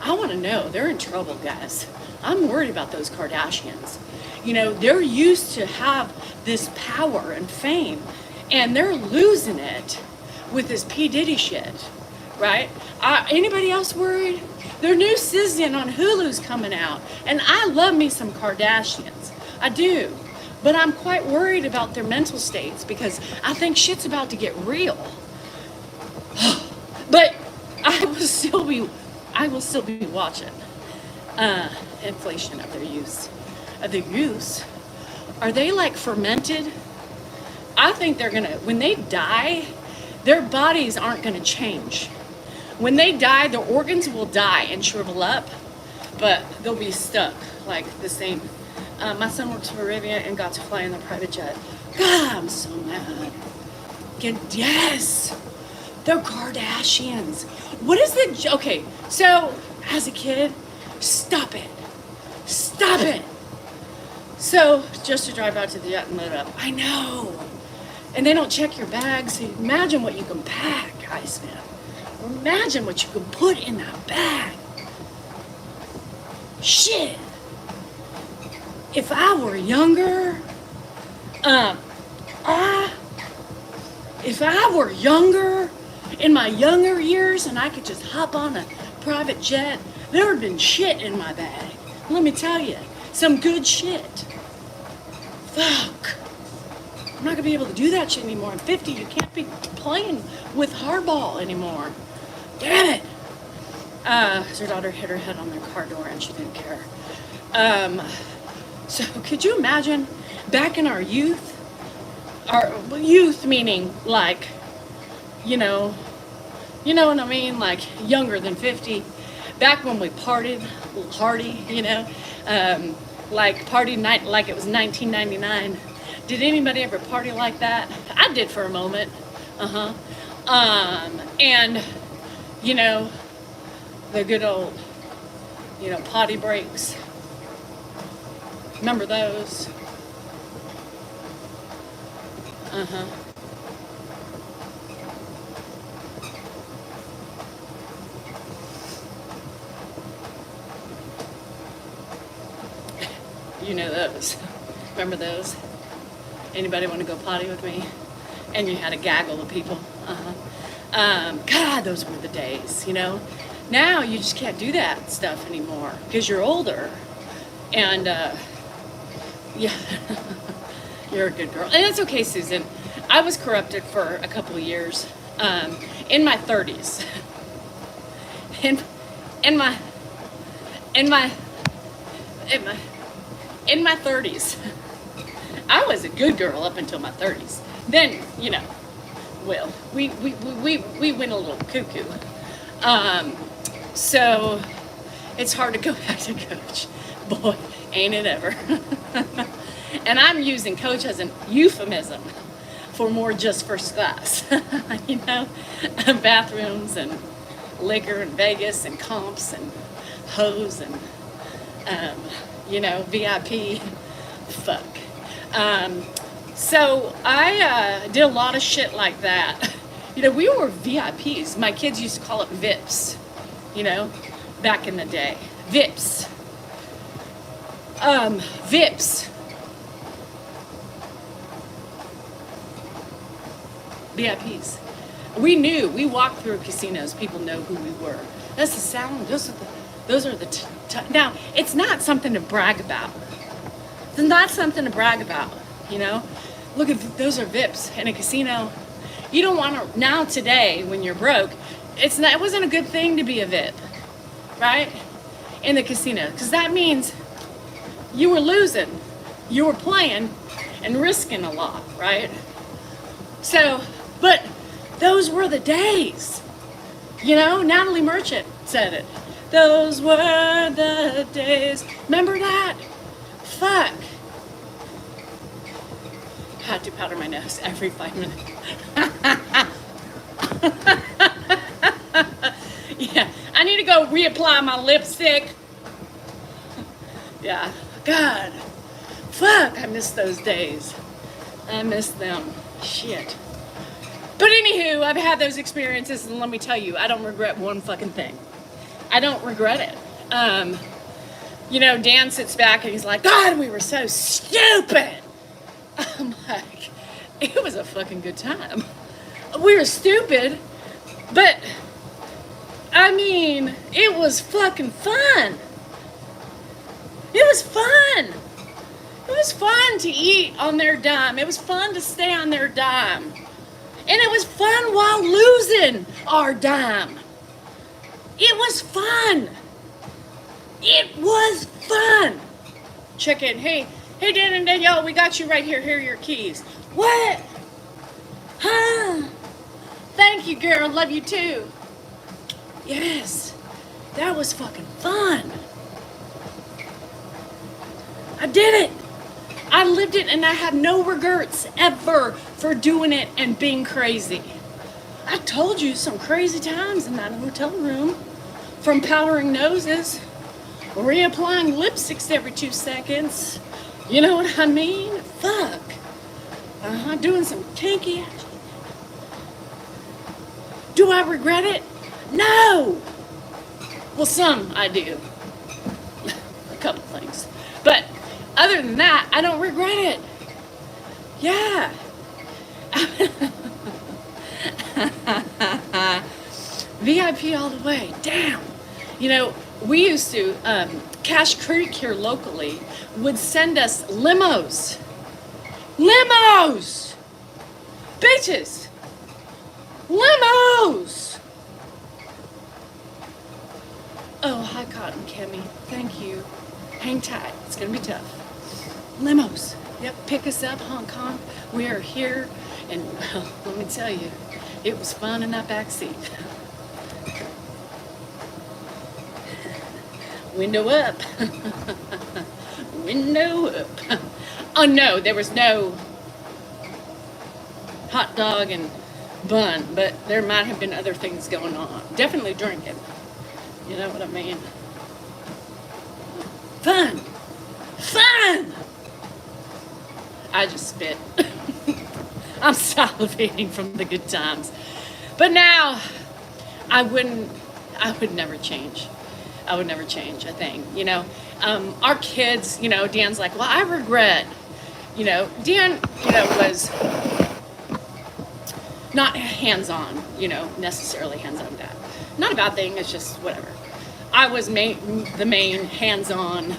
I want to know. They're in trouble, guys. I'm worried about those Kardashians. You know, they're used to have this power and fame, and they're losing it with this P. Diddy shit, right? Anybody else worried? Their new season on Hulu's coming out, and I love me some Kardashians. I do. But I'm quite worried about their mental states because I think shit's about to get real. But I will still be watching inflation of their use. Are they like fermented? I think they're gonna, when they die, their bodies aren't gonna change. When they die, their organs will die and shrivel up, but they'll be stuck like the same. My son works for Rivian and got to fly in the private jet. God, I'm so mad. Yes, they're Kardashians. What is the, okay, so as a kid, stop it. So just to drive out to the jet and load up, I know. And they don't check your bags. So imagine what you can pack, Iceman. Imagine what you can put in that bag. Shit. If I were younger, if I were younger, in my younger years, and I could just hop on a private jet, there would have been shit in my bag. Let me tell you, some good shit. Fuck. I'm not gonna be able to do that shit anymore. I'm 50, you can't be playing with hardball anymore. Damn it. Her daughter hit her head on their car door and she didn't care. So could you imagine back in our youth meaning like, you know what I mean? Like younger than 50, back when we partied, a little hardy, like party night like it was 1999. Did anybody ever party like that? I did for a moment. And the good old, potty breaks. Remember those? You know those. Remember those? Anybody want to go potty with me? And you had a gaggle of people. God, those were the days, you know? Now you just can't do that stuff anymore because you're older. And yeah, you're a good girl. And it's okay, Susan. I was corrupted for a couple of years in my 30s. In my 30s. I was a good girl up until my 30s. Then, you know, well, we went a little cuckoo. So it's hard to go back to coach. Boy, ain't it ever. And I'm using coach as an euphemism for more just first class. You know, bathrooms and liquor and Vegas and comps and hoes and, you know, VIP. Fuck. So I did a lot of shit like that. You know, we were VIPs. My kids used to call it VIPs, you know, back in the day. VIPs. VIPs. VIPs. We knew. We walked through casinos. People know who we were. That's the sound. Those are the now, it's not something to brag about. It's not something to brag about, you know? Look, at those are VIPs in a casino. You don't want to, now today, when you're broke, it wasn't a good thing to be a VIP, right? In the casino, because that means you were losing, you were playing, and risking a lot, right? So, but those were the days. You know, Natalie Merchant said it. Those were the days. Remember that? Fuck. Had to powder my nose every 5 minutes. Yeah, I need to go reapply my lipstick. Yeah, God. Fuck, I miss those days. I miss them. Shit. But anywho, I've had those experiences, and let me tell you, I don't regret one fucking thing. I don't regret it. You know, Dan sits back and he's like, God, we were so stupid. I'm like, it was a fucking good time. We were stupid, but I mean, it was fucking fun. It was fun. It was fun to eat on their dime. It was fun to stay on their dime. And it was fun while losing our dime. It was fun. It was fun. Check in. Hey, Dan and Danielle, we got you right here. Here are your keys. What? Huh? Thank you, girl. Love you too. Yes. That was fucking fun. I did it. I lived it and I had no regrets ever for doing it and being crazy. I told you some crazy times in that hotel room. From powdering noses, reapplying lipsticks every 2 seconds. You know what I mean? Fuck. Doing some kinky action. Do I regret it? No. Well, some I do. A couple things. But other than that, I don't regret it. Yeah. VIP all the way. Damn. You know, we used to, Cache Creek here locally would send us limos. Limos! Bitches! Limos! Oh, hi, Cotton Kimmy. Thank you. Hang tight. It's going to be tough. Limos. Yep, pick us up, Hong Kong. We are here, and well, let me tell you, it was fun in that back seat. Window up. Window up. Oh no, there was no hot dog and bun, but there might have been other things going on. Definitely drinking. You know what I mean? Fun. Fun. I just spit. I'm salivating from the good times. But now, I would never change. I would never change a thing, you know. Our kids, you know, Dan's like, well, I regret, you know, Dan, you know, was not hands-on, you know, necessarily hands-on dad. Not a bad thing, it's just whatever. I was the main hands-on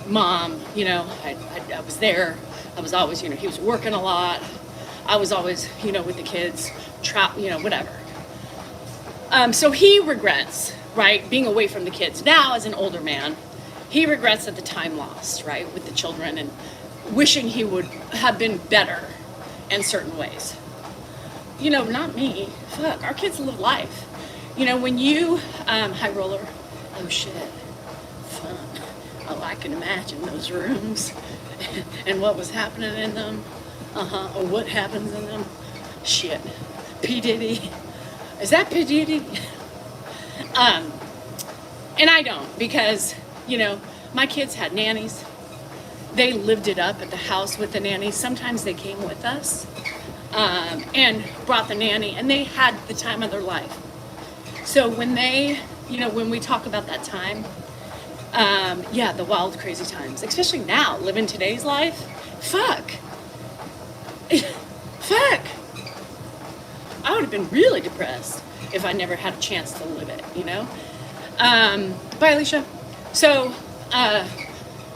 mom, you know, I was there. I was always, you know, he was working a lot. I was always, you know, with the kids, you know, whatever. So he regrets, right, being away from the kids. Now, as an older man, he regrets at the time lost, right, with the children, and wishing he would have been better in certain ways. You know, not me. Fuck, our kids live life. You know, when you, high roller, oh shit, fun. Oh, I can imagine those rooms and what was happening in them. Or what happens in them. Shit. P. Diddy. Is that P. Diddy? And I don't, because, you know, my kids had nannies. They lived it up at the house with the nannies. Sometimes they came with us and brought the nanny, and they had the time of their life. So when they, you know, when we talk about that time, yeah, the wild, crazy times, especially now, living today's life, fuck. Fuck. I would have been really depressed if I never had a chance to live it, you know? Bye, Alicia. So,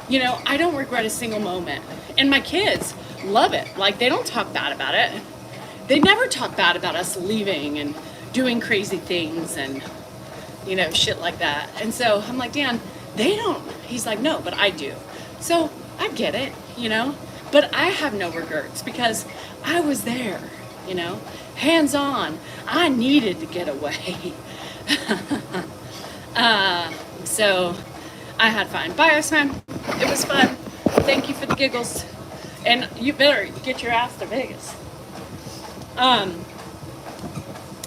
you know, I don't regret a single moment. And my kids love it. Like, they don't talk bad about it. They never talk bad about us leaving and doing crazy things and, you know, shit like that. And so I'm like, Dan, they don't. He's like, no, but I do. So I get it, you know? But I have no regrets because I was there, you know, hands on. I needed to get away. So I had fun. Bye, Osman. It was fun. Thank you for the giggles. And you better get your ass to Vegas.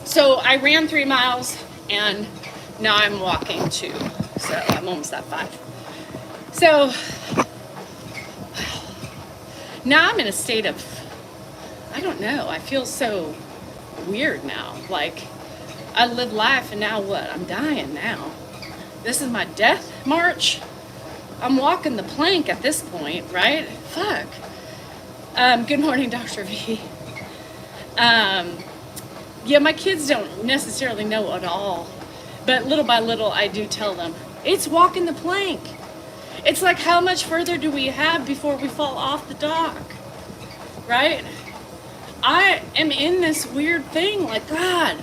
So I ran 3 miles and now I'm walking 2. So I'm almost at 5. So now I'm in a state of, I don't know, I feel so weird now. Like, I live life and now what? I'm dying now. This is my death march. I'm walking the plank at this point, right? Fuck. Good morning, Dr. V. Yeah, my kids don't necessarily know at all, but little by little I do tell them, it's walking the plank. It's like, how much further do we have before we fall off the dock, right? I am in this weird thing, like, God,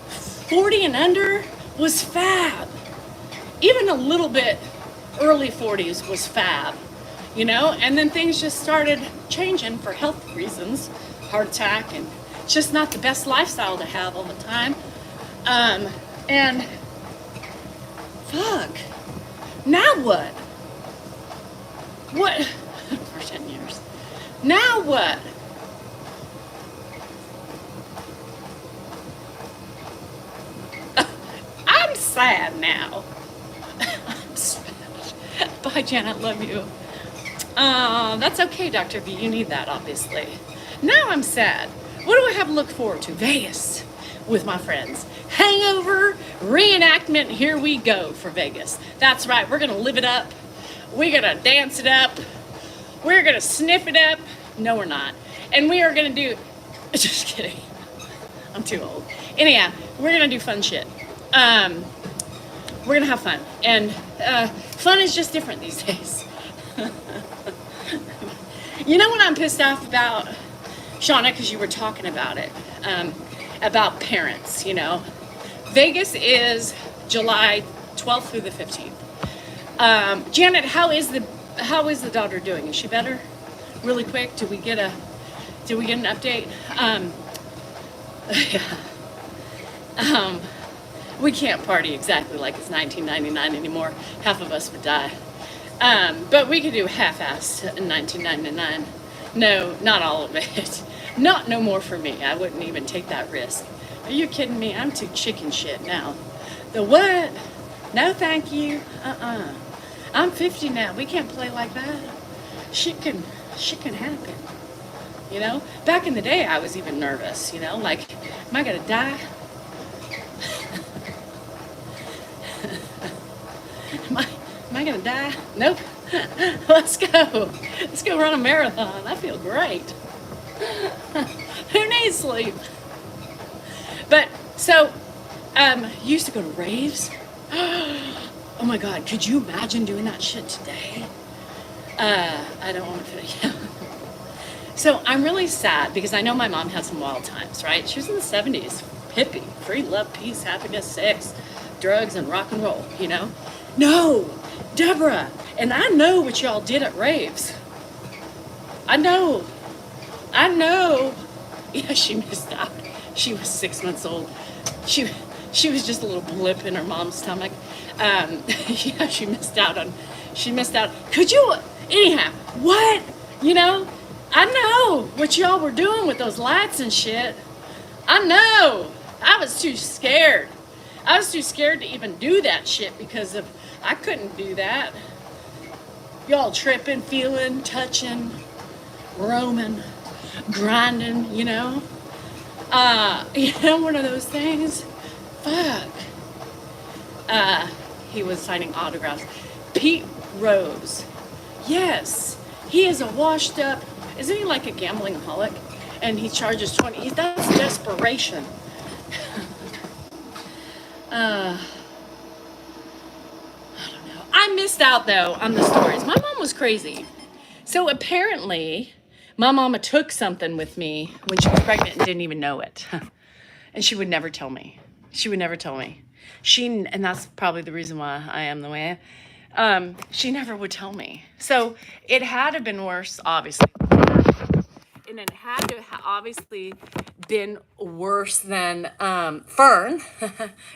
40 and under was fab. Even a little bit early 40s was fab, you know? And then things just started changing for health reasons, heart attack, and it's just not the best lifestyle to have all the time. And fuck, now what? What? For 10 years. Now what? I'm sad now. I'm sad. Bye, Jen. I love you. That's okay, Dr. V. You need that, obviously. Now I'm sad. What do I have to look forward to? Vegas with my friends. Hangover reenactment. Here we go for Vegas. That's right. We're going to live it up. We're going to dance it up. We're going to sniff it up. No, we're not. And we are going to do, just kidding. I'm too old. Anyhow, we're going to do fun shit. We're going to have fun. And fun is just different these days. You know what I'm pissed off about, Shauna, because you were talking about it, about parents, you know. Vegas is July 12th through the 15th. Janet, how is the daughter doing? Is she better? Really quick, did we get an update? Yeah. We can't party exactly like it's 1999 anymore. Half of us would die. But we could do half-assed in 1999. No, not all of it. Not no more for me. I wouldn't even take that risk. Are you kidding me? I'm too chicken shit now. The what? No, thank you. I'm 50 now. We can't play like that. Shit can happen. You know? Back in the day, I was even nervous, you know? Like, am I gonna die? Am I gonna die? Nope. Let's go. Let's go run a marathon. I feel great. Who needs sleep? But so, you used to go to raves. Oh my God, could you imagine doing that shit today? I don't want to feel you. So I'm really sad because I know my mom had some wild times, right? She was in the 70s, hippie, free love, peace, happiness, sex, drugs, and rock and roll, you know? No, Deborah, and I know what y'all did at raves. I know. I know. Yeah, she missed out. She was 6 months old. She she was just a little blip in her mom's stomach. Yeah, she missed out. Could you anyhow, what? You know, I know what y'all were doing with those lights and shit. I know. I was too scared. I was too scared to even do that shit because of I couldn't do that. Y'all tripping, feeling, touching, roaming, grinding, you know? One of those things. Fuck. He was signing autographs. Pete Rose. Yes. He is a washed up, isn't he like a gambling holic? And he charges 20. That's desperation. I don't know. I missed out though on the stories. My mom was crazy. So apparently, my mama took something with me when she was pregnant and didn't even know it. And she would never tell me. She would never tell me. And that's probably the reason why I am the way I am. She never would tell me. So it had to have been worse, obviously. And it had to have obviously been worse than Fern,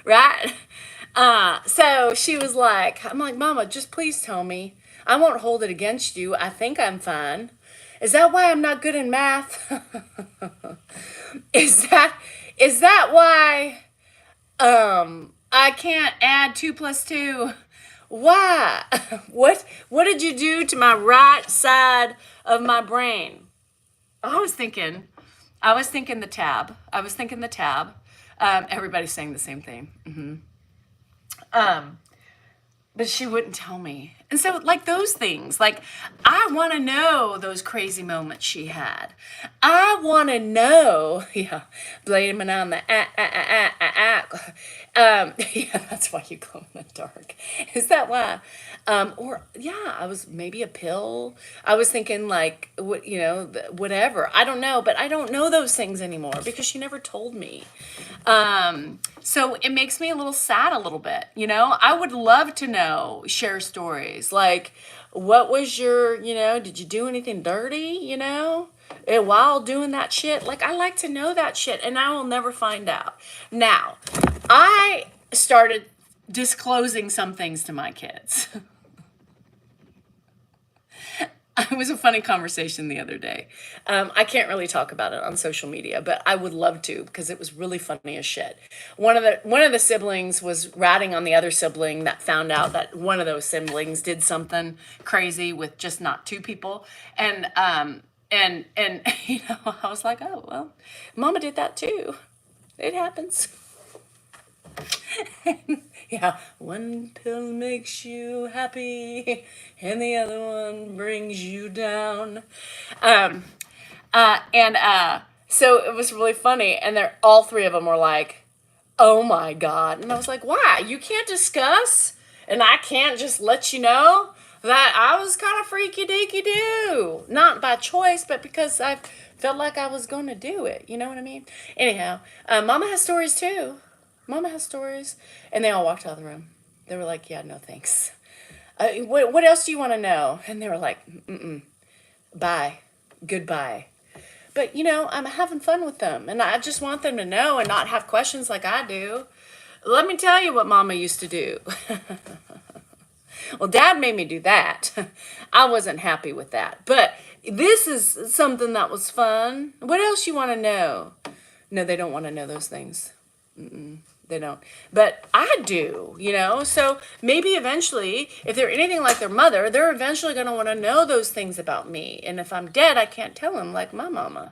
right? So she was like, I'm like, Mama, just please tell me. I won't hold it against you. I think I'm fine. Is that why I'm not good in math? Is that why I can't add 2 plus 2? Why? What did you do to my right side of my brain? I was thinking the tab. Everybody's saying the same thing. But she wouldn't tell me. And so, like those things, like I want to know those crazy moments she had. I want to know, yeah, blaming on the yeah, that's why you glow in the dark. Is that why? Or yeah, I was maybe a pill. I was thinking like, whatever. I don't know, but I don't know those things anymore because she never told me. So it makes me a little sad a little bit, I would love to know, share stories. Like, what was did you do anything dirty, and while doing that shit? Like, I like to know that shit and I will never find out. Now, I started disclosing some things to my kids. It was a funny conversation the other day. I can't really talk about it on social media, but I would love to because it was really funny as shit. One of the siblings was ratting on the other sibling that found out that one of those siblings did something crazy with just not 2 people, and I was like, oh well, Mama did that too. It happens. Yeah, one pill makes you happy and the other one brings you down. So it was really funny, and all 3 of them were like, oh my God. And I was like, why? You can't discuss? And I can't just let you know that I was kind of freaky deaky do. Not by choice, but because I felt like I was going to do it. You know what I mean? Anyhow, Mama has stories too. Mama has stories. And they all walked out of the room. They were like, yeah, no thanks. What else do you want to know? And they were like, bye. Goodbye. But, I'm having fun with them. And I just want them to know and not have questions like I do. Let me tell you what Mama used to do. Well, Dad made me do that. I wasn't happy with that. But this is something that was fun. What else you want to know? No, they don't want to know those things. They don't. But I do, So maybe eventually, if they're anything like their mother, they're eventually going to want to know those things about me. And if I'm dead, I can't tell them like my mama.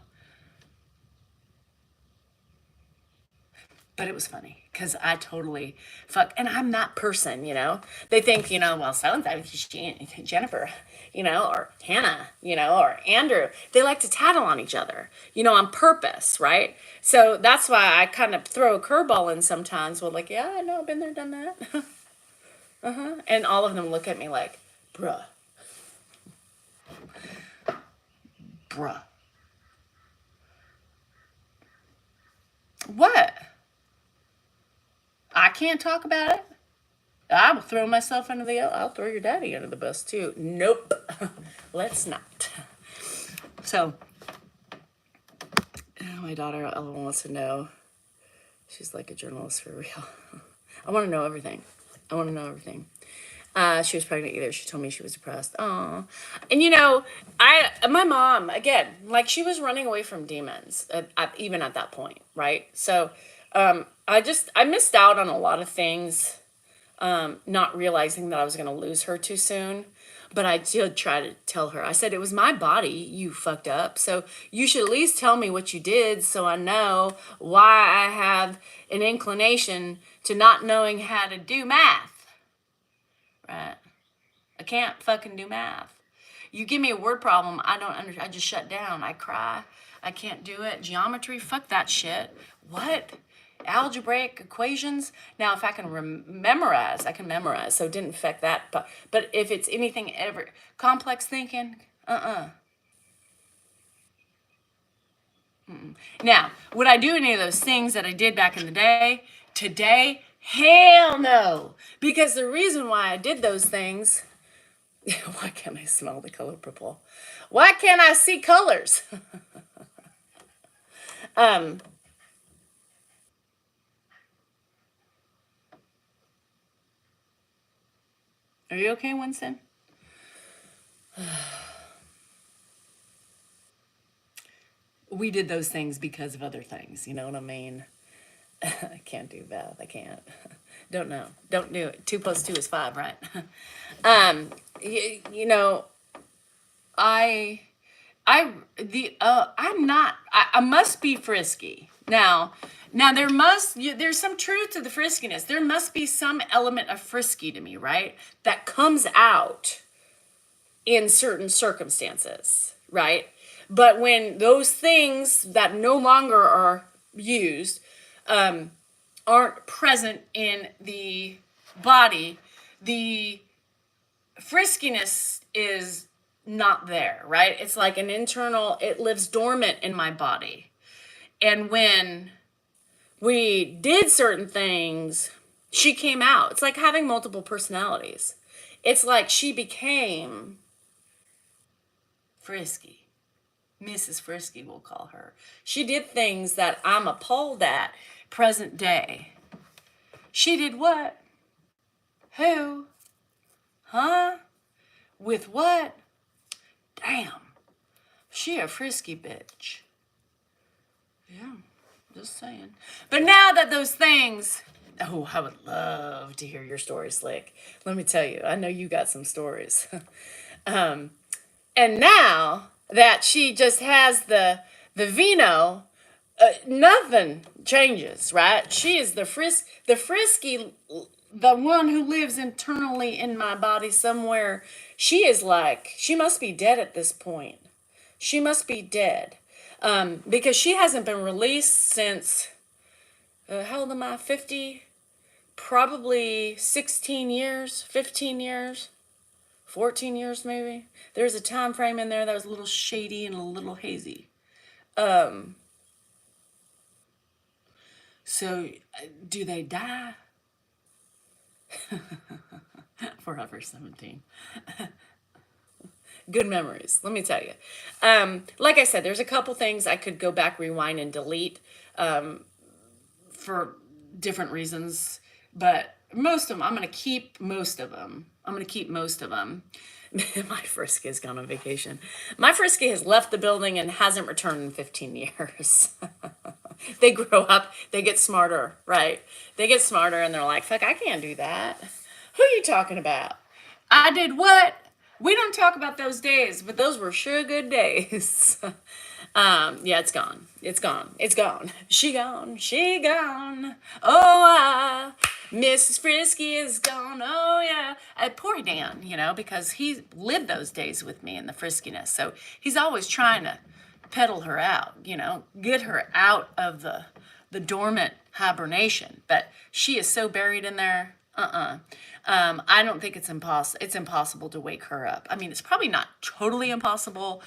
But it was funny because I totally fuck, and I'm that person, They think, well, so and so, Jennifer, or Hannah, or Andrew. They like to tattle on each other, on purpose, right? So that's why I kind of throw a curveball in sometimes. Well, like, yeah, I know, I've been there, done that, and all of them look at me like, bruh, bruh, what? I can't talk about it. I will throw myself under the. I'll throw your daddy under the bus too. Nope, let's not. So, my daughter Ella wants to know. She's like a journalist for real. I want to know everything. I want to know everything. She was pregnant either. She told me she was depressed. Aw. And my mom, again, like she was running away from demons, even at that point, right? So, I missed out on a lot of things, not realizing that I was going to lose her too soon. But I did try to tell her. I said, it was my body you fucked up. So you should at least tell me what you did so I know why I have an inclination to not knowing how to do math. Right? I can't fucking do math. You give me a word problem, I just shut down. I cry. I can't do it. Geometry, fuck that shit. What? Algebraic equations? Now, if I can memorize, I can memorize. So it didn't affect that. But if it's anything ever complex thinking, Now, would I do any of those things that I did back in the day? Today? Hell no. Because the reason why I did those things, why can't I smell the color purple? Why can't I see colors? Are you okay, Winston? We did those things because of other things, you know what I mean? I can't do math. I can't. Don't know. Don't do it. 2 + 2 is 5, right? um, you know, I, I'm not. I must be frisky now. Now there's some truth to the friskiness. There must be some element of frisky to me, right? That comes out in certain circumstances, right? But when those things that no longer are used aren't present in the body, the friskiness is not there, right? It's like an internal, it lives dormant in my body. And when we did certain things, she came out. It's like having multiple personalities. It's like she became Frisky. Mrs. Frisky, we'll call her. She did things that I'm appalled at present day. She did what? Who? Huh? With what? Damn. She a frisky bitch. Yeah, just saying. But now that those things... Oh, I would love to hear your story, Slick. Let me tell you, I know you got some stories. And now that she just has the vino, nothing changes, right? She is the frisky, the one who lives internally in my body somewhere. She is like, she must be dead at this point. She must be dead. Because she hasn't been released since, how old am I, 50? Probably 16 years, 15 years, 14 years maybe. There's a time frame in there that was a little shady and a little hazy. So, do they die? Forever 17. Good memories, let me tell you. Like I said, there's a couple things I could go back, rewind, and delete for different reasons. But most of them, I'm going to keep most of them. My Frisky has gone on vacation. My Frisky has left the building and hasn't returned in 15 years. They grow up, they get smarter, right? They get smarter and they're like, fuck, I can't do that. Who are you talking about? I did what? We don't talk about those days, but those were sure good days. Yeah, it's gone. It's gone. It's gone. She gone. She gone. Oh, Mrs. Frisky is gone. Oh, yeah. Poor Dan, because he lived those days with me in the friskiness. So he's always trying to pedal her out, get her out of the dormant hibernation. But she is so buried in there. I don't think it's impossible. It's impossible to wake her up. I mean, it's probably not totally impossible,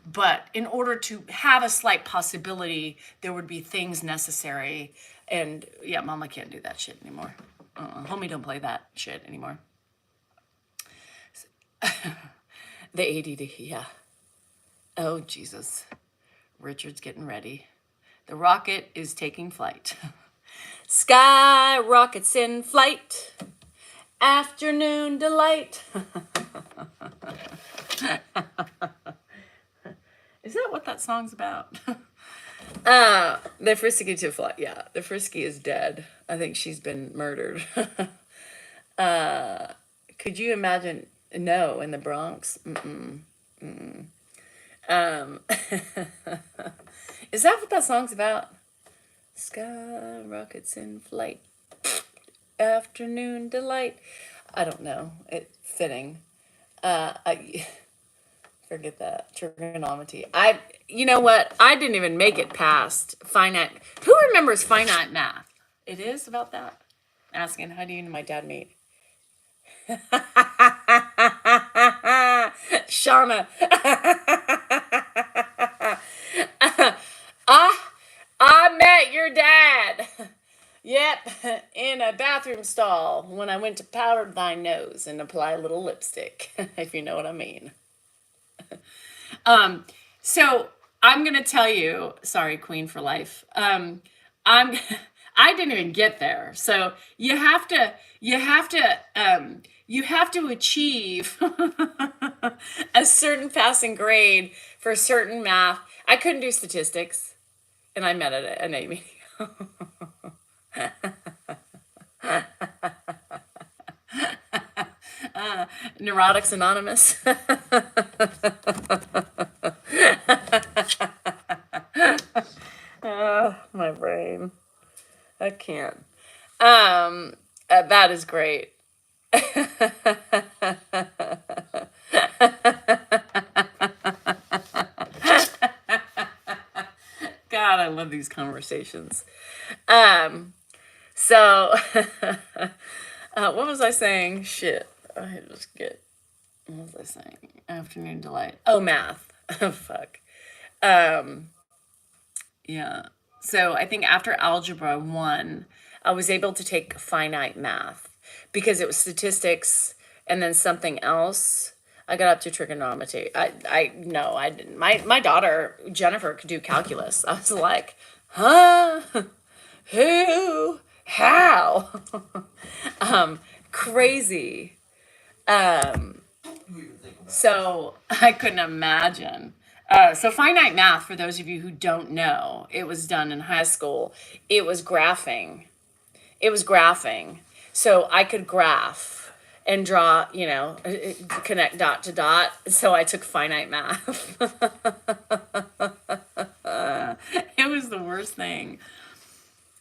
but in order to have a slight possibility, there would be things necessary. And yeah, Mama can't do that shit anymore. Homie don't play that shit anymore. The ADD, yeah. Oh, Jesus. Richard's getting ready. The rocket is taking flight. Sky rockets in flight. Afternoon delight. Is that what that song's about? The Frisky to flight. Yeah, the Frisky is dead. I think she's been murdered. Could you imagine? No, in the Bronx. Is that what that song's about? Sky rockets in flight. Afternoon delight. I don't know. It's fitting. I forget that trigonometry. You know what? I didn't even make it past finite. Who remembers finite math? It is about that. Asking, how do you and my dad meet? Shauna. I met your dad. Yep, in a bathroom stall when I went to powder thy nose and apply a little lipstick, if you know what I mean. So I'm gonna tell you, sorry, Queen for life. I didn't even get there. So you have to achieve a certain passing grade for certain math. I couldn't do statistics, and I met at an A meeting. Neurotics Anonymous. My brain. I can't. That is great. God, I love these conversations. So, what was I saying? Shit. What was I saying? Afternoon delight. Oh, math. Oh, fuck. Yeah. So I think after Algebra 1, I was able to take finite math because it was statistics and then something else. I got up to trigonometry. No, I didn't. My daughter, Jennifer, could do calculus. I was like, huh? Who? How? Crazy. So I couldn't imagine. So finite math, for those of you who don't know, it was done in high school. It was graphing. So I could graph and draw, connect dot to dot. So I took finite math. It was the worst thing.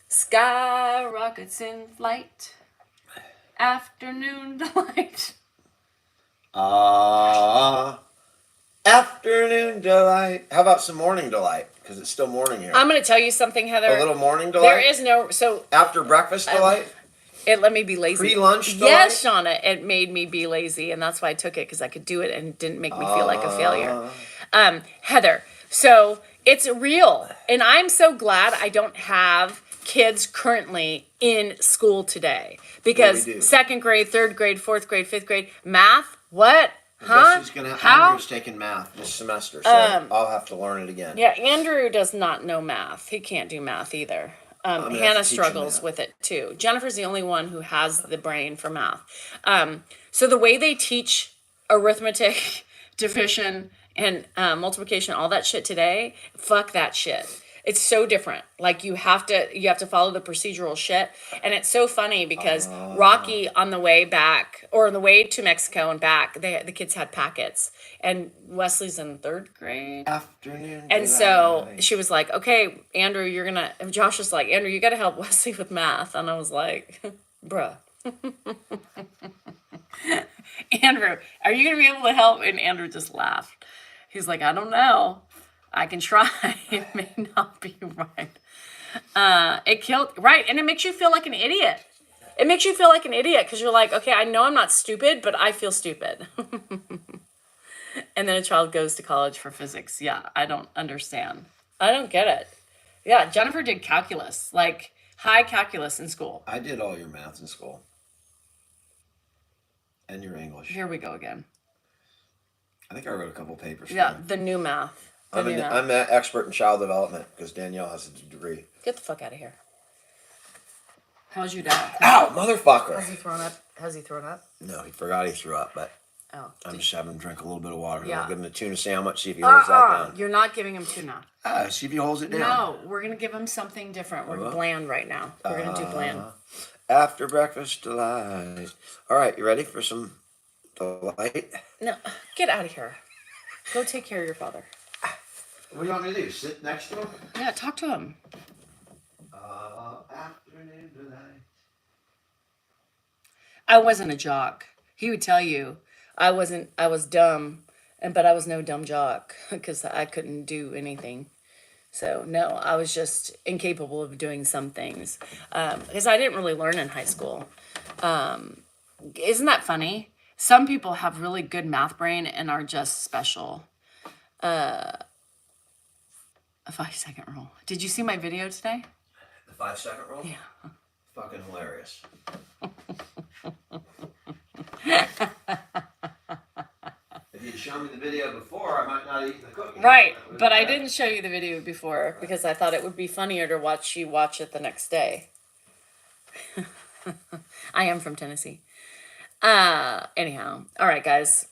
Sky rockets in flight. Afternoon delight. Afternoon delight. How about some morning delight? Because it's still morning here. I'm going to tell you something, Heather. A little morning delight? There is no... So after breakfast delight? It let me be lazy. Pre-lunch delight? Yes, Shauna. It made me be lazy, and that's why I took it, because I could do it and it didn't make me feel like a failure. Heather, so it's real. And I'm so glad I don't have kids currently in school today. Because second grade, third grade, fourth grade, fifth grade, math, what? Huh? Andrew's taking math this semester, so I'll have to learn it again. Yeah, Andrew does not know math. He can't do math either. Hannah struggles with it too. Jennifer's the only one who has the brain for math. So the way they teach arithmetic, division, and multiplication, all that shit today, fuck that shit. It's so different. Like you have to follow the procedural shit. And it's so funny because Rocky on the way back or on the way to Mexico and back, the kids had packets. And Wesley's in 3rd grade. Afternoon. And so delight. she was like, okay, Andrew, Josh was like, Andrew, you got to help Wesley with math. And I was like, bruh. Andrew, are you going to be able to help? And Andrew just laughed. He's like, I don't know. I can try. It may not be right. It killed, right. And it makes you feel like an idiot. It makes you feel like an idiot because you're like, okay, I know I'm not stupid, but I feel stupid. And then a child goes to college for physics. Yeah, I don't understand. I don't get it. Yeah, Jennifer did calculus, like high calculus in school. I did all your math in school. And your English. Here we go again. I think I wrote a couple papers. Yeah, the new math. I'm an expert in child development because Danielle has a degree. Get the fuck out of here. How's your dad? Ow, motherfucker! Has he thrown up? Has he thrown up? No, he forgot he threw up, but I'm just having him drink a little bit of water. Yeah. I'll give him a tuna sandwich, see if he holds that down. You're not giving him tuna. See if he holds it down. No, we're going to give him something different. We're bland right now. We're going to do bland. After breakfast delight. All right, you ready for some delight? No, get out of here. Go take care of your father. What do you want me to do? Sit next to him? Yeah, talk to him. Afternoon delight. I wasn't a jock. He would tell you I was dumb, but I was no dumb jock because I couldn't do anything. So no, I was just incapable of doing some things because I didn't really learn in high school. Isn't that funny? Some people have really good math brain and are just special. A 5-second rule. Did you see my video today? The 5-second rule? Yeah. Fucking hilarious. If you'd shown me the video before, I might not eat the cookie. Right, but I didn't show you the video before because I thought it would be funnier to watch it the next day. I am from Tennessee. Anyhow, all right, guys.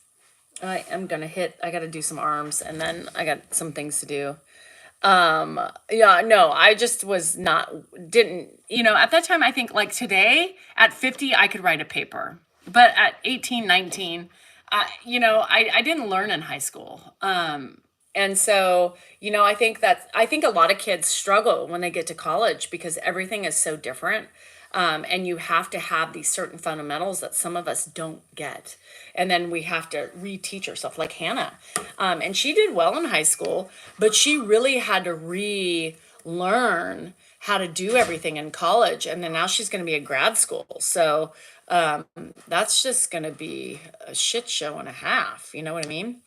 I gotta do some arms and then I got some things to do. Yeah, no, I just at that time, I think like today at 50, I could write a paper, but at 18, 19, I didn't learn in high school. And so, I think a lot of kids struggle when they get to college because everything is so different. And you have to have these certain fundamentals that some of us don't get. And then we have to reteach ourselves, like Hannah. And she did well in high school, but she really had to relearn how to do everything in college. And then now she's going to be at grad school. So that's just going to be a shit show and a half. You know what I mean?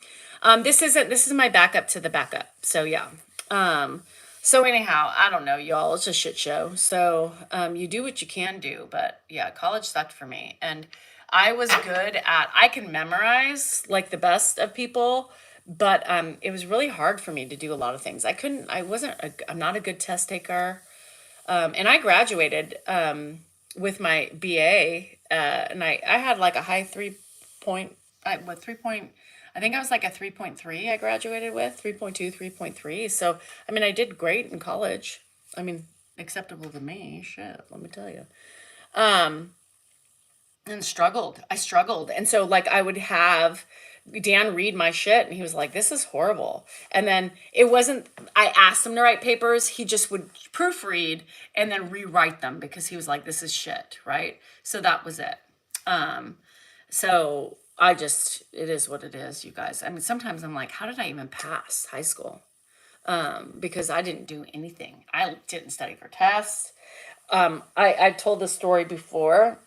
This is my backup to the backup. So yeah. So anyhow, I don't know, y'all. It's a shit show. So you do what you can do. But yeah, college sucked for me. And I was I can memorize like the best of people. But it was really hard for me to do a lot of things. I'm not a good test taker. And I graduated with my BA. And I had like a high 3 point, I think I was like a 3.3 I graduated with, 3.2, 3.3. So, I mean, I did great in college. I mean, acceptable to me, shit, let me tell you. And struggled. I struggled. And so, like, I would have Dan read my shit, and he was like, this is horrible. And then I asked him to write papers. He just would proofread and then rewrite them because he was like, this is shit, right? So that was it. So it is what it is, you guys. I mean, sometimes I'm like, how did I even pass high school? Because I didn't do anything. I didn't study for tests. I told the story before,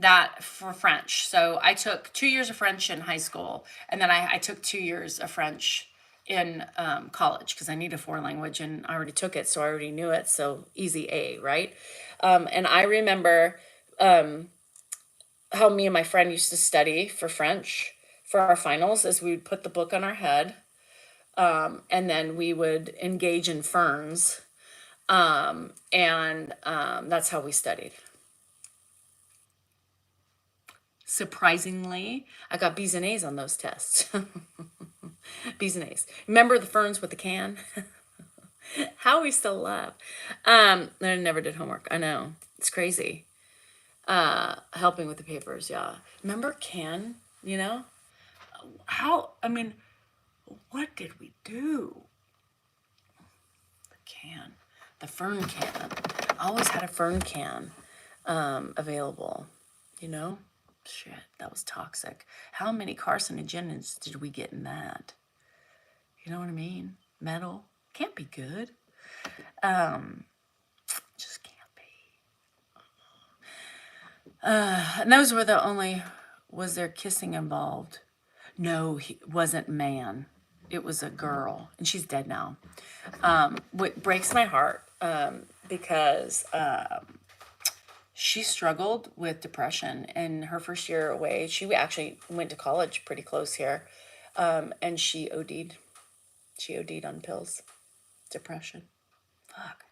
that for French. So I took 2 years of French in high school, and then I took 2 years of French in college because I need a foreign language, and I already took it, so I already knew it. So easy A, right? And I remember how me and my friend used to study for French for our finals is we would put the book on our head, and then we would engage in ferns, and that's how we studied. Surprisingly, I got B's and A's on those tests. B's and A's. Remember the ferns with the can? how we still laugh. I never did homework. I know. It's crazy. Helping with the papers, yeah. Remember Ken, you know? How, I mean, what did we do? The can. The fern can. I always had a fern can available, you know? Shit, that was toxic. How many carcinogens did we get in that? You know what I mean? Metal. Can't be good. Just can't be. And those were the only, was there kissing involved? No, he wasn't man. It was a girl, and she's dead now. What breaks my heart because she struggled with depression in her first year away. She actually went to college pretty close here, and she OD'd. She OD'd on pills. Depression. Fuck.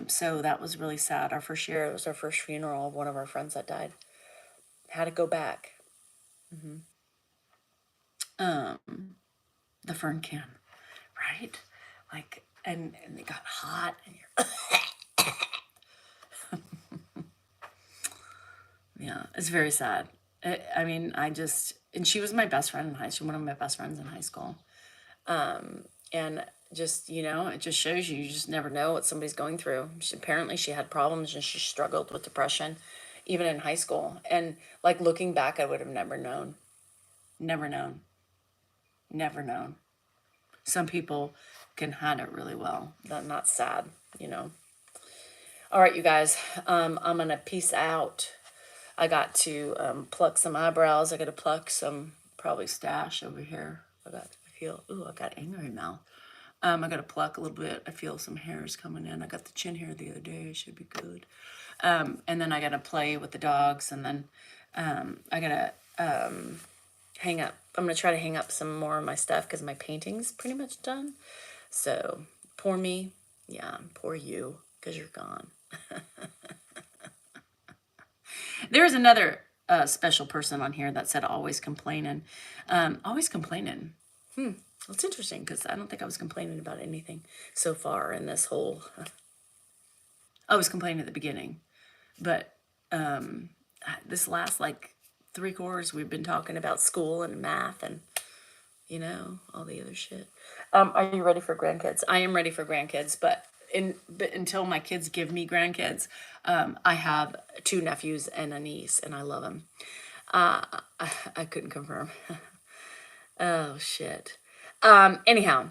So that was really sad. Our first year, it was our first funeral of one of our friends that died. Had to go back. The fern can, right? Like, and it got hot, and you're, yeah, it's very sad. I mean, and she was my best friend in high school, one of my best friends in high school. And just, it just shows you just never know what somebody's going through. Apparently she had problems and she struggled with depression, even in high school. And like looking back, I would have never known. Never known. Never known. Some people can hide it really well. Not sad, All right, you guys, I'm going to peace out. I got to pluck some eyebrows. I got to pluck some probably stash over here. I got angry mouth. I got to pluck a little bit. I feel some hairs coming in. I got the chin hair the other day. It should be good. And then I got to play with the dogs. And then I got to hang up. I'm going to try to hang up some more of my stuff because my painting's pretty much done. So poor me. Yeah, poor you because you're gone. There's another special person on here that said always complaining. Always complaining. That's interesting because I don't think I was complaining about anything so far in this whole... I was complaining at the beginning. But this last, 3 quarters, we've been talking about school and math and, all the other shit. Are you ready for grandkids? I am ready for grandkids, but until my kids give me grandkids, I have 2 nephews and a niece, and I love them. I couldn't confirm. Oh, shit. Anyhow,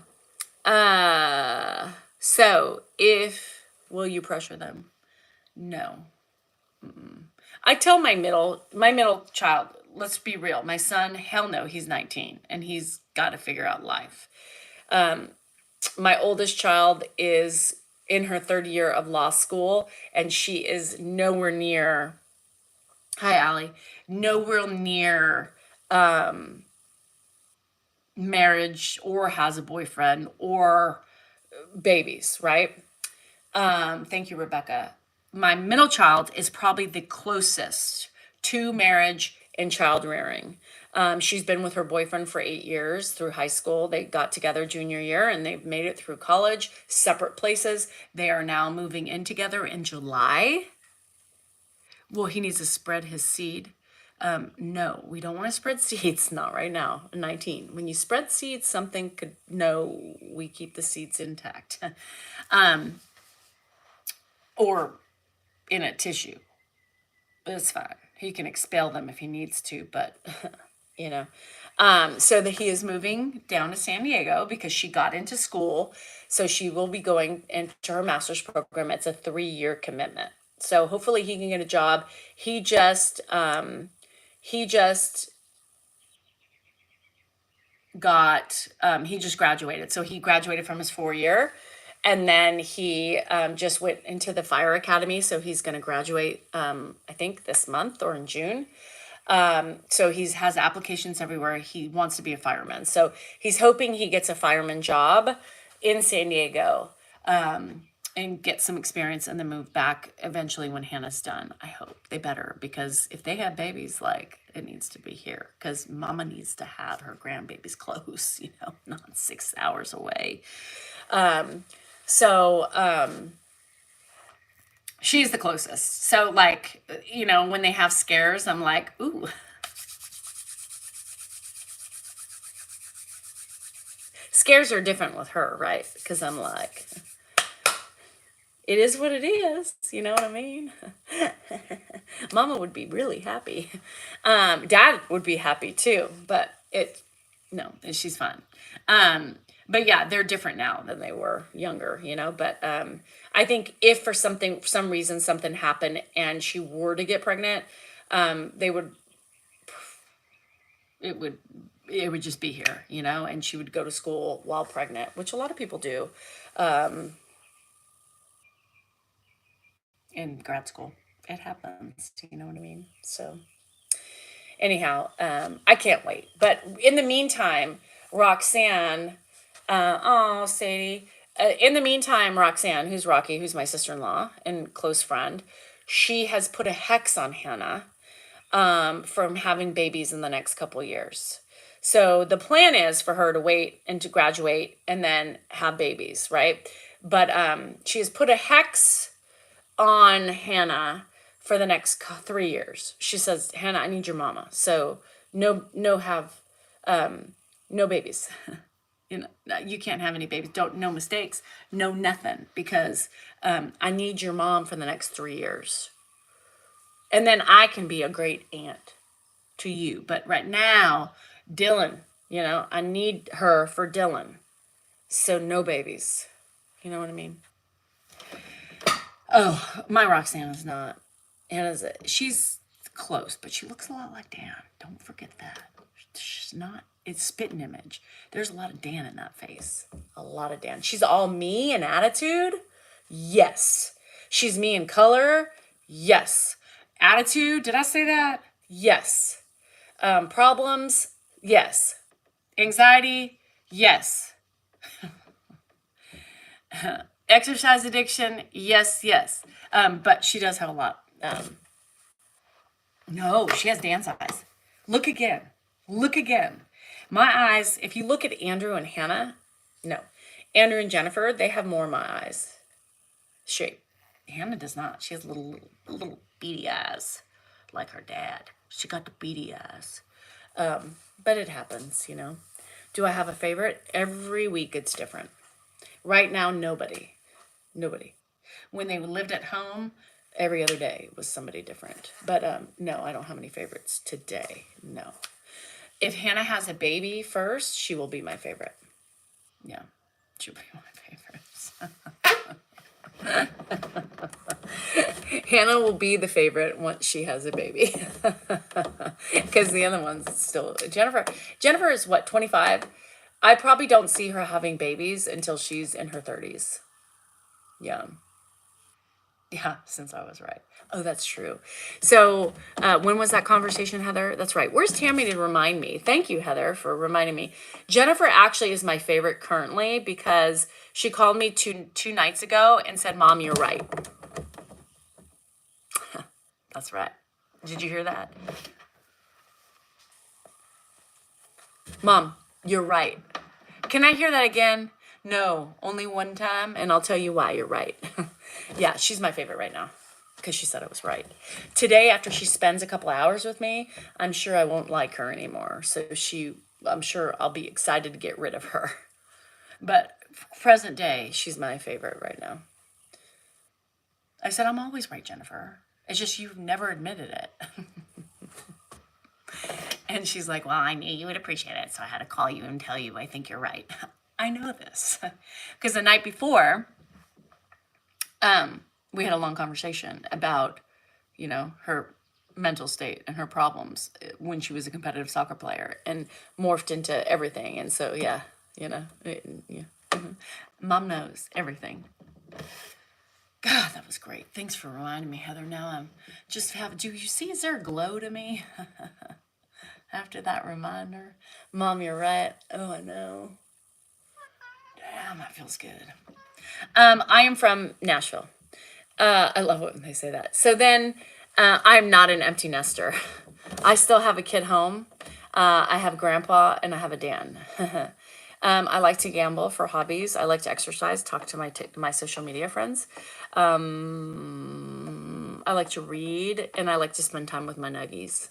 so will you pressure them? No. I tell my middle child, let's be real. My son, hell no, he's 19 and he's got to figure out life. My oldest child is in her 3rd year of law school and she is nowhere near, hi Allie, nowhere near, marriage or has a boyfriend or babies, right? Thank you, Rebecca. My middle child is probably the closest to marriage and child rearing. She's been with her boyfriend for 8 years through high school. They got together junior year and they've made it through college, separate places. They are now moving in together in July. Well, he needs to spread his seed. No, we don't want to spread seeds. Not right now. 19. When you spread seeds, something could, no, we keep the seeds intact. Or in a tissue. It's fine. He can expel them if he needs to, but, so that he is moving down to San Diego because she got into school. So she will be going into her master's program. It's a 3-year commitment. So hopefully he can get a job. He just graduated. So he graduated from his 4-year and then he just went into the fire academy. So he's going to graduate, I think this month or in June. So he has applications everywhere. He wants to be a fireman. So he's hoping he gets a fireman job in San Diego, and get some experience and then move back eventually when Hannah's done. I hope they better, because if they have babies, it needs to be here because mama needs to have her grandbabies close, not 6 hours away. So, she's the closest. So, like, when they have scares, I'm like, ooh. Scares are different with her, right? Because I'm like, it is what it is. You know what I mean? Mama would be really happy. Dad would be happy too, but no, she's fine. But yeah, they're different now than they were younger. But I think if for some reason something happened and she were to get pregnant, they would, it would, it would just be here, and she would go to school while pregnant, which a lot of people do, in grad school. It happens. You know what I mean? So anyhow, I can't wait. But in the meantime, Roxanne, oh, Sadie. In the meantime, Roxanne, who's Rocky, who's my sister-in-law and close friend, she has put a hex on Hannah from having babies in the next couple years. So the plan is for her to wait and to graduate and then have babies, right? But she has put a hex on Hannah for the next 3 years. She says, Hannah, I need your mama. So no babies. You can't have any babies. No mistakes, no nothing, because I need your mom for the next 3 years. And then I can be a great aunt to you. But right now, Dylan, I need her for Dylan. So no babies. You know what I mean? Oh, my Roxanne is not. She's close, but she looks a lot like Dan. Don't forget that. She's not. It's spitting image. There's a lot of Dan in that face. A lot of Dan. She's all me in attitude. Yes. She's me in color. Yes. Attitude. Did I say that? Yes. Problems. Yes. Anxiety. Yes. Exercise addiction. Yes. Yes. But she does have a lot. No, she has Dan's eyes. Look again. Look again. My eyes, if you look at Andrew and Hannah, no. Andrew and Jennifer, they have more of my eyes shape. Hannah does not. She has little beady eyes like her dad. She got the beady eyes. But it happens. Do I have a favorite? Every week it's different. Right now, nobody. When they lived at home, every other day was somebody different. But no, I don't have any favorites today. No. If Hannah has a baby first, she will be my favorite. Yeah, she'll be my favorite. Hannah will be the favorite once she has a baby. Because the other one's still Jennifer. Jennifer is what, 25? I probably don't see her having babies until she's in her 30s. Yeah. Yeah, since I was right. Oh, that's true. So, when was that conversation, Heather? That's right. Where's Tammy to remind me? Thank you, Heather, for reminding me. Jennifer actually is my favorite currently because she called me two nights ago and said, Mom, you're right. That's right. Did you hear that? Mom, you're right. Can I hear that again? No, only one time, and I'll tell you why you're right. Yeah, she's my favorite right now because she said I was right. Today, after she spends a couple hours with me, I'm sure I won't like her anymore. So I'm sure I'll be excited to get rid of her. But present day, she's my favorite right now. I said, I'm always right, Jennifer. It's just you've never admitted it. And she's like, well, I knew you would appreciate it, so I had to call you and tell you I think you're right. I know this. Because the night before, we had a long conversation about, her mental state and her problems when she was a competitive soccer player and morphed into everything. And so, yeah. Mom knows everything. God, that was great. Thanks for reminding me, Heather. Now I'm just do you see, is there a glow to me? After that reminder. Mom, you're right. Oh, I know. Damn, that feels good. I am from Nashville. I love it when they say that. So then, I'm not an empty nester. I still have a kid home. I have a grandpa and I have a Dan. I like to gamble for hobbies. I like to exercise, talk to my social media friends. I like to read, and I like to spend time with my nuggies.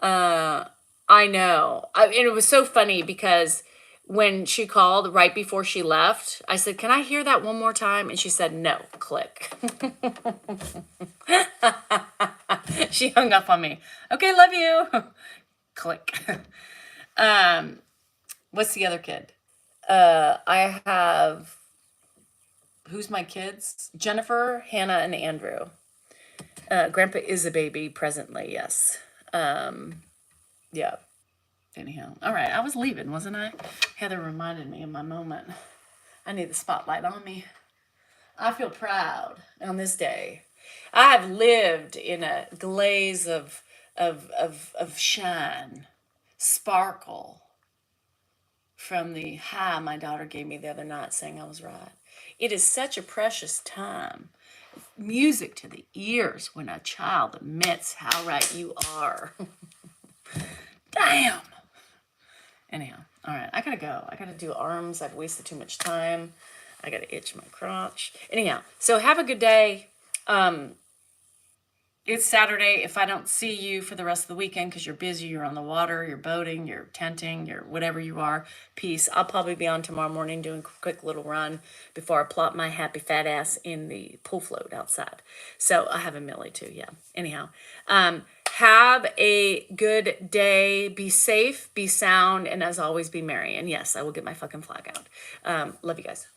I know. And it was so funny because when she called right before she left, I said, "Can I hear that one more time?" And she said, "No." Click. She hung up on me. Okay, love you. Click. What's the other kid? I have, who's my kids? Jennifer, Hannah, and Andrew. Grandpa is a baby presently, yes. Yeah. Anyhow, all right, I was leaving, wasn't I? Heather reminded me of my moment. I need the spotlight on me. I feel proud on this day. I have lived in a glaze of shine, sparkle from the high my daughter gave me the other night saying I was right. It is such a precious time. Music to the ears when a child admits how right you are. Damn. Anyhow, all right, I gotta go. I gotta do arms. I've wasted too much time. I gotta itch my crotch. Anyhow, so have a good day. It's Saturday. If I don't see you for the rest of the weekend because you're busy, you're on the water, you're boating, you're tenting, you're whatever you are, peace. I'll probably be on tomorrow morning doing a quick little run before I plop my happy fat ass in the pool float outside. So I have a Millie too, yeah. Anyhow, have a good day. Be safe, be sound, and as always, be merry. And yes, I will get my fucking flag out. Love you guys.